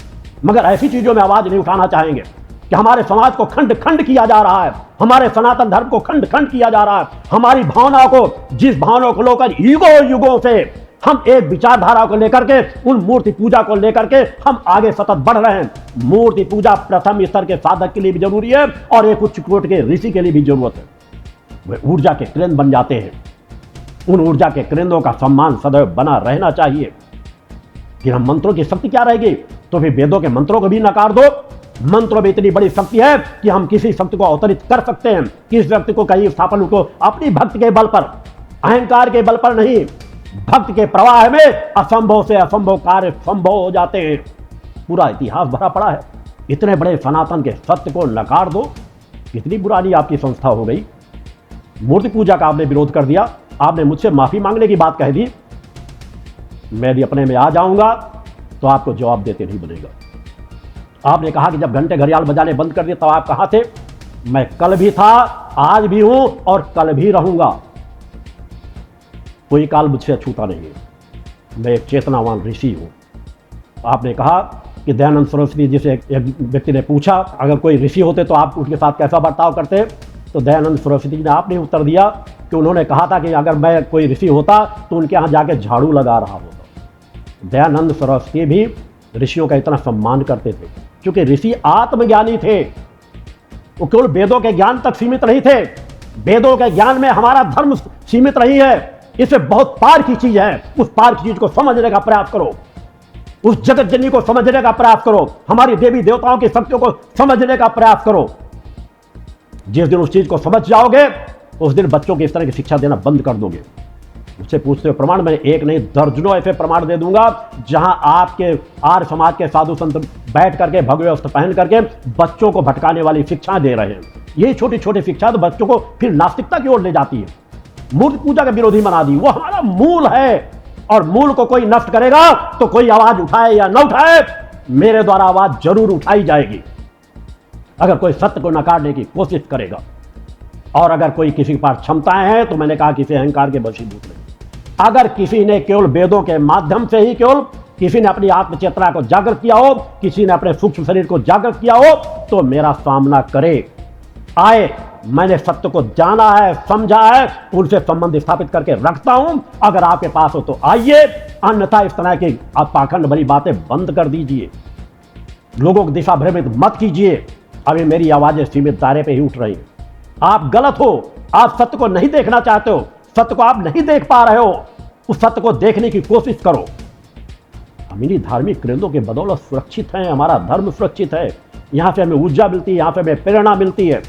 मगर ऐसी चीजों में आवाज नहीं उठाना चाहेंगे कि हमारे समाज को खंड खंड किया जा रहा है, हमारे सनातन धर्म को खंड खंड किया जा रहा है। हमारी भावनाओं को, जिस भावनाओं को लेकर युगों से हम एक विचारधारा को लेकर के, उन मूर्ति पूजा को लेकर के हम आगे सतत बढ़ रहे हैं। मूर्ति पूजा प्रथम स्तर के साधक के लिए भी जरूरी है और एक उच्च कोटि के ऋषि के लिए भी जरूरत है। वे ऊर्जा के केंद्र बन जाते हैं। उन ऊर्जा के केंद्रों का सम्मान सदैव बना रहना चाहिए। कि हम मंत्रों की शक्ति क्या रहेगी, तो फिर वेदों के मंत्रों को भी नकार दो। मंत्रों में इतनी बड़ी शक्ति है कि हम किसी शक्ति को अवतरित कर सकते हैं, किस व्यक्ति को कहीं स्थापन को अपनी भक्ति के बल पर, अहंकार के बल पर नहीं। भक्त के प्रवाह में असंभव से असंभव कार्य संभव हो जाते हैं। पूरा इतिहास भरा पड़ा है। इतने बड़े सनातन के सत्य को नकार दो। कितनी पुरानी आपकी संस्था हो गई। मूर्ति पूजा का आपने विरोध कर दिया, आपने मुझसे माफी मांगने की बात कह दी। मैं यदि अपने में आ जाऊंगा तो आपको जवाब देते नहीं बनेगा। आपने कहा कि जब घंटे घड़ियाल बजाने बंद कर दिए तब आप कहां थे। मैं कल भी था, आज भी हूं और कल भी रहूंगा। कोई काल मुझसे छूटा नहीं है। मैं एक चेतनावान ऋषि हूँ। आपने कहा कि दयानंद सरस्वती जी से एक व्यक्ति ने पूछा, अगर कोई ऋषि होते तो आप उनके साथ कैसा बर्ताव करते? तो दयानंद सरस्वती जी ने आपने उत्तर दिया कि उन्होंने कहा था कि अगर मैं कोई ऋषि होता तो उनके यहाँ जाके झाड़ू लगा रहा होता। दयानंद सरस्वती भी ऋषियों का इतना सम्मान करते थे, क्योंकि ऋषि आत्मज्ञानी थे। वो केवल वेदों के ज्ञान तक सीमित नहीं थे। वेदों के ज्ञान में हमारा धर्म सीमित नहीं है, इसमें बहुत पार की चीज है। उस पार की चीज को समझने का प्रयास करो, उस जगत जननी को समझने का प्रयास करो, हमारी देवी देवताओं की शक्तियों को समझने का प्रयास करो। जिस दिन उस चीज को समझ जाओगे, उस दिन बच्चों को इस तरह की शिक्षा देना बंद कर दोगे। मुझसे पूछते हो प्रमाण, मैं एक नहीं दर्जनों ऐसे प्रमाण दे दूंगा जहां आपके आर्य समाज के साधु संत बैठ करके भगवे वस्त्र पहन करके बच्चों को भटकाने वाली शिक्षा दे रहे हैं। यही छोटी छोटी शिक्षा तो बच्चों को फिर नास्तिकता की ओर ले जाती है, मूर्ति पूजा का विरोधी बना दी। वो हमारा मूल है, और मूल को कोई नष्ट करेगा तो कोई आवाज उठाए या न उठाए, मेरे द्वारा आवाज जरूर उठाई जाएगी। अगर कोई सत्य को नकारने की कोशिश करेगा, और अगर कोई किसी के पास क्षमताएं हैं, तो मैंने कहा किसी अहंकार के वशीभूत नहीं। अगर किसी ने केवल वेदों के माध्यम से ही केवल किसी ने अपनी आत्मचेतना को जागृत किया हो, किसी ने अपने सूक्ष्म शरीर को जागृत किया हो, तो मेरा सामना करे, आए। मैंने सत्य को जाना है, समझा है, उनसे संबंध स्थापित करके रखता हूं। अगर आपके पास हो तो आइए, अन्यथा इस तरह की आप पाखंड भरी बातें बंद कर दीजिए, लोगों को दिशा भ्रमित मत कीजिए। अभी मेरी आवाजें सीमित दायरे पे ही उठ रही हैं। आप गलत हो, आप सत्य को नहीं देखना चाहते हो, सत्य को आप नहीं देख पा रहे हो, उस सत्य को देखने की कोशिश करो। हम इन्हीं धार्मिक केंद्रों के बदौलत सुरक्षित हैं, हमारा धर्म सुरक्षित है। यहाँ से हमें ऊर्जा मिलती है, यहाँ से हमें प्रेरणा मिलती है,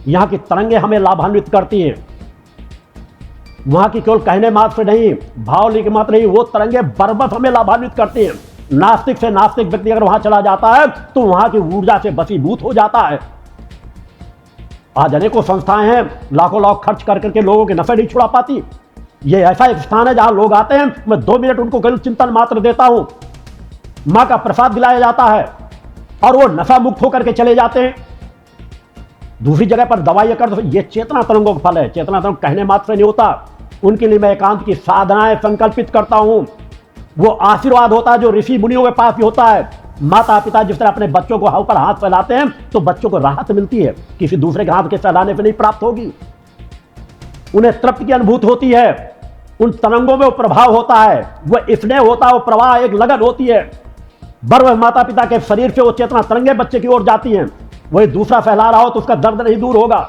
यहाँ की तरंगे हमें लाभान्वित करती हैं। वहाँ की केवल कहने मात्र नहीं, भाव लिख मात्र नहीं, वो तरंगे बरबस हमें लाभान्वित करती हैं। नास्तिक से नास्तिक व्यक्ति अगर वहां चला जाता है तो वहां की ऊर्जा से वशीभूत हो जाता है। आज अनेकों संस्थाएं हैं, लाखों लाख खर्च कर करके लोगों के नशे नहीं छुड़ा पाती। ये ऐसा एक स्थान है जहां लोग आते हैं, मैं 2 मिनट उनको केवल चिंतन मात्र देता हूं, मां का प्रसाद दिलाया जाता है और वो नशा मुक्त होकर के चले जाते हैं। दूसरी जगह पर दवाई कर दो, ये चेतना तरंगों का फल है। चेतना तरंग कहने मात्र से नहीं होता, उनके लिए मैं एकांत की साधनाएं संकल्पित करता हूं। वो आशीर्वाद होता है जो ऋषि मुनियों के पास भी होता है। माता पिता जिस तरह अपने बच्चों को ऊपर हाथ फैलाते हैं तो बच्चों को राहत मिलती है, किसी दूसरे के हाथ के फैलाने से नहीं प्राप्त होगी। उन्हें तृप्ति की अनुभूति होती है, उन तरंगों में वो प्रभाव होता है, वह स्नेह होता है, वो प्रवाह एक लगन होती है। बर्व माता पिता के शरीर से वो चेतना तरंगे बच्चे की ओर जाती हैं, वही दूसरा फैला रहा हो तो उसका दर्द नहीं दूर होगा।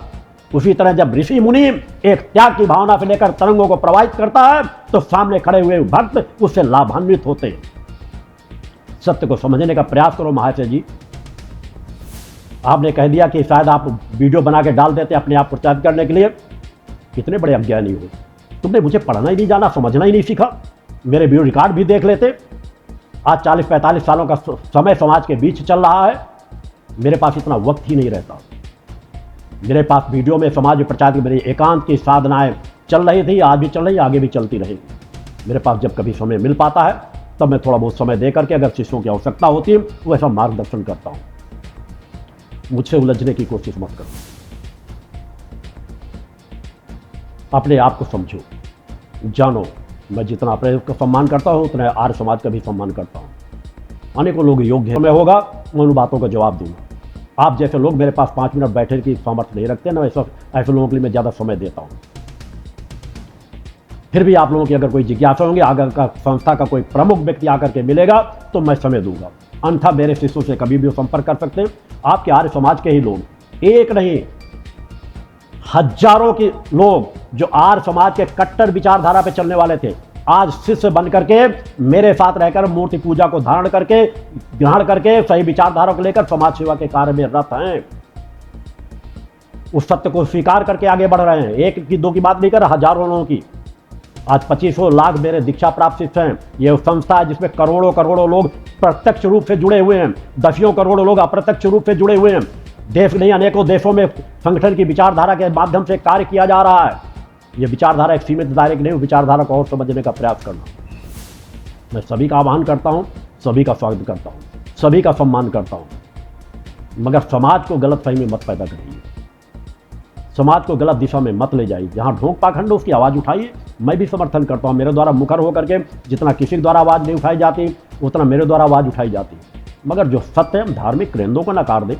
उसी तरह जब ऋषि मुनि एक त्याग की भावना से लेकर तरंगों को प्रवाहित करता है तो सामने खड़े हुए भक्त उससे लाभान्वित होते हैं। सत्य को समझने का प्रयास करो महाशय जी। आपने कह दिया कि शायद आप वीडियो बना के डाल देते अपने आप प्रचार करने के लिए। कितने बड़े अज्ञानी हो तुमने, मुझे पढ़ना ही नहीं जाना, समझना ही नहीं सीखा, मेरे वीडियो रिकॉर्ड भी देख लेते। आज 40-45 सालों का समय समाज के बीच चल रहा है, मेरे पास इतना वक्त ही नहीं रहता। मेरे पास वीडियो में समाज प्रचार की मेरी एकांत की साधनाएं चल रही थी, आज भी चल रही, आगे भी चलती रहेगी। मेरे पास जब कभी समय मिल पाता है तब मैं थोड़ा बहुत समय दे करके अगर शिष्यों की आवश्यकता होती है वैसा मार्गदर्शन करता हूं। मुझसे उलझने की कोशिश मत करो, अपने आप को समझो, जानो। मैं जितना अपने का सम्मान करता हूं उतना आर्य समाज का भी सम्मान करता हूं। अनेकों लोग योग्य है, मैं होगा मैं उन बातों का जवाब दूंगा। आप जैसे लोग मेरे पास 5 मिनट बैठने की सामर्थ्य नहीं रखते ना, ऐसे लोगों के लिए मैं ज़्यादा समय देता हूँ। फिर भी आप लोगों की अगर कोई जिज्ञासा होंगे, अगर का संस्था का कोई प्रमुख व्यक्ति आकर के मिलेगा तो मैं समय दूंगा, अन्यथा मेरे शिष्यों से कभी भी संपर्क कर सकते हैं। आपके आर्य समाज के ही लोग, एक नहीं हजारों के लोग जो आर्य समाज के कट्टर विचारधारा पे चलने वाले थे, आज शिष्य बन करके मेरे साथ रहकर मूर्ति पूजा को धारण करके ग्रहण करके सही विचारधारा को लेकर समाज सेवा के कार्य में रत हैं। उस सत्य को स्वीकार करके आगे बढ़ रहे हैं। एक की दो की बात नहीं कर, हजारों लोगों की। आज 2500 लाख मेरे दीक्षा प्राप्त शिष्य हैं। यह संस्था है जिसमें करोड़ों करोड़ों लोग प्रत्यक्ष रूप से जुड़े हुए हैं, दसियों करोड़ों लोग अप्रत्यक्ष रूप से जुड़े हुए हैं। देश नहीं अनेकों देशों में संगठन की विचारधारा के माध्यम से कार्य किया जा रहा है। यह विचारधारा एक सीमित दायरे की नहीं, विचारधारा को और समझने का प्रयास करना। मैं सभी का आह्वान करता हूं, सभी का स्वागत करता हूं, सभी का सम्मान करता हूं, मगर समाज को गलतफहमी मत पैदा करिए। समाज को गलत दिशा में मत ले जाइए। जहाँ ढोंग पाखंड उसकी आवाज़ उठाइए, मैं भी समर्थन करता हूँ। मेरे द्वारा मुखर होकर के जितना किसी के द्वारा आवाज़ नहीं उठाई जाती उतना मेरे द्वारा आवाज़ उठाई जाती। मगर जो सत्य हम धार्मिक केंद्रों को नकार दें,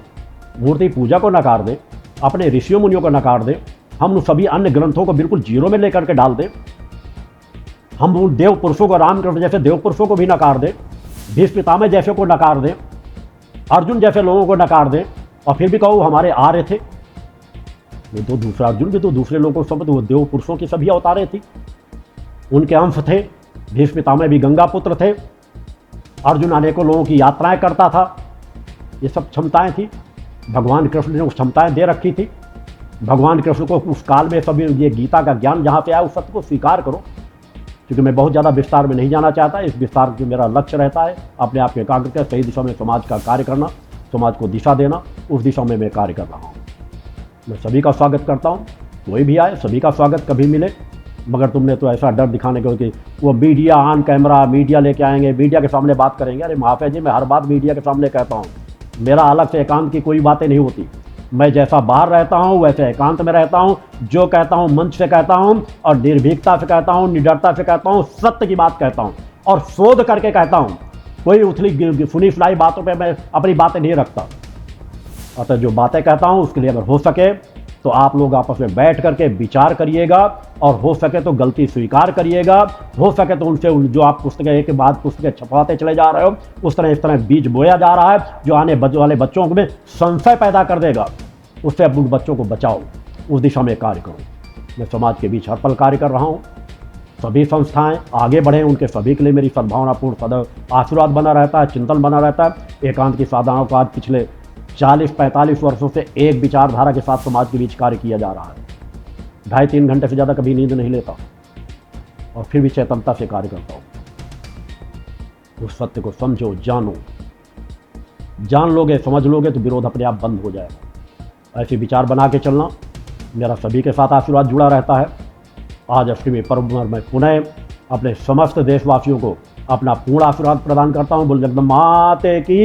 मूर्ति पूजा को नकार दें, अपने ऋषियों मुनियों को नकार दें, हम उन सभी अन्य ग्रंथों को बिल्कुल जीरो में लेकर के डाल दें, हम उन देव पुरुषों को, रामकृष्ण जैसे देव पुरुषों को भी नकार दें, भीष्म पितामह जैसे को नकार दें, अर्जुन जैसे लोगों को नकार दें, और फिर भी कहो हमारे आर्य थे। वो तो दूसरा अर्जुन भी तो दूसरे लोगों को समझ, वो देव पुरुषों की सभी अवतारें थी, उनके अंश थे। भीष्म पितामह भी गंगा पुत्र थे, अर्जुन अनेकों लोगों की यात्राएं करता था। ये सब क्षमताएं थी, भगवान कृष्ण ने उस क्षमताएं दे रखी थी। भगवान कृष्ण को उस काल में सभी ये गीता का ज्ञान जहाँ पे आया उस सत्य को स्वीकार करो। क्योंकि मैं बहुत ज़्यादा विस्तार में नहीं जाना चाहता, इस विस्तार में मेरा लक्ष्य रहता है अपने आप को एकाग्र कर सही दिशा में समाज का कार्य करना, समाज को दिशा देना, उस दिशा में मैं कार्य कर रहा हूँ। मैं सभी का स्वागत करता हूँ, कोई भी आए सभी का स्वागत कभी मिले। मगर तुमने तो ऐसा डर दिखाने को कि वो मीडिया ऑन कैमरा, मीडिया लेके आएंगे, मीडिया के सामने बात करेंगे। अरे महाफे जी, मैं हर बात मीडिया के सामने कहता हूँ, मेरा अलग से एकांत की कोई बातें नहीं होती। मैं जैसा बाहर रहता हूँ वैसे एकांत में रहता हूँ, जो कहता हूँ मंच से कहता हूँ और निर्भीकता से कहता हूँ, निडरता से कहता हूँ, सत्य की बात कहता हूँ और शोध करके कहता हूँ। कोई उथली सुनी फुलाई बातों पे मैं अपनी बातें नहीं रखता। अतः जो बातें कहता हूँ उसके लिए अगर हो सके तो आप लोग आपस में बैठ करके विचार करिएगा, और हो सके तो गलती स्वीकार करिएगा। हो सके तो उनसे जो आप पुस्तकें एक के बाद पुस्तकें छपवाते चले जा रहे हो, उस तरह इस तरह बीज बोया जा रहा है जो आने वाले बच्चों में संशय पैदा कर देगा, उससे अब उन बच्चों को बचाओ, उस दिशा में कार्य करो। मैं समाज के बीच हर पल कार्य कर रहा हूँ। सभी संस्थाएं आगे बढ़ें, उनके सभी के लिए मेरी सद्भावनापूर्ण सदैव आशीर्वाद बना रहता है, चिंतन बना रहता है। एकांत की साधनाओं का आज पिछले 40-45 वर्षों से एक विचारधारा के साथ समाज के बीच कार्य किया जा रहा है। 2.5-3 घंटे से ज़्यादा कभी नींद नहीं लेता और फिर भी चेतनता से कार्य करता हूँ। उस सत्य को समझो, जानो, जान लोगे, समझ लोगे तो विरोध अपने आप बंद हो जाएगा। ऐसे विचार बना के चलना, मेरा सभी के साथ आशीर्वाद जुड़ा रहता है। आज अष्टमी पर्व पर मैं पुनः अपने समस्त देशवासियों को अपना पूर्ण आशीर्वाद प्रदान करता हूँ। बोल जगदम्बा माते की।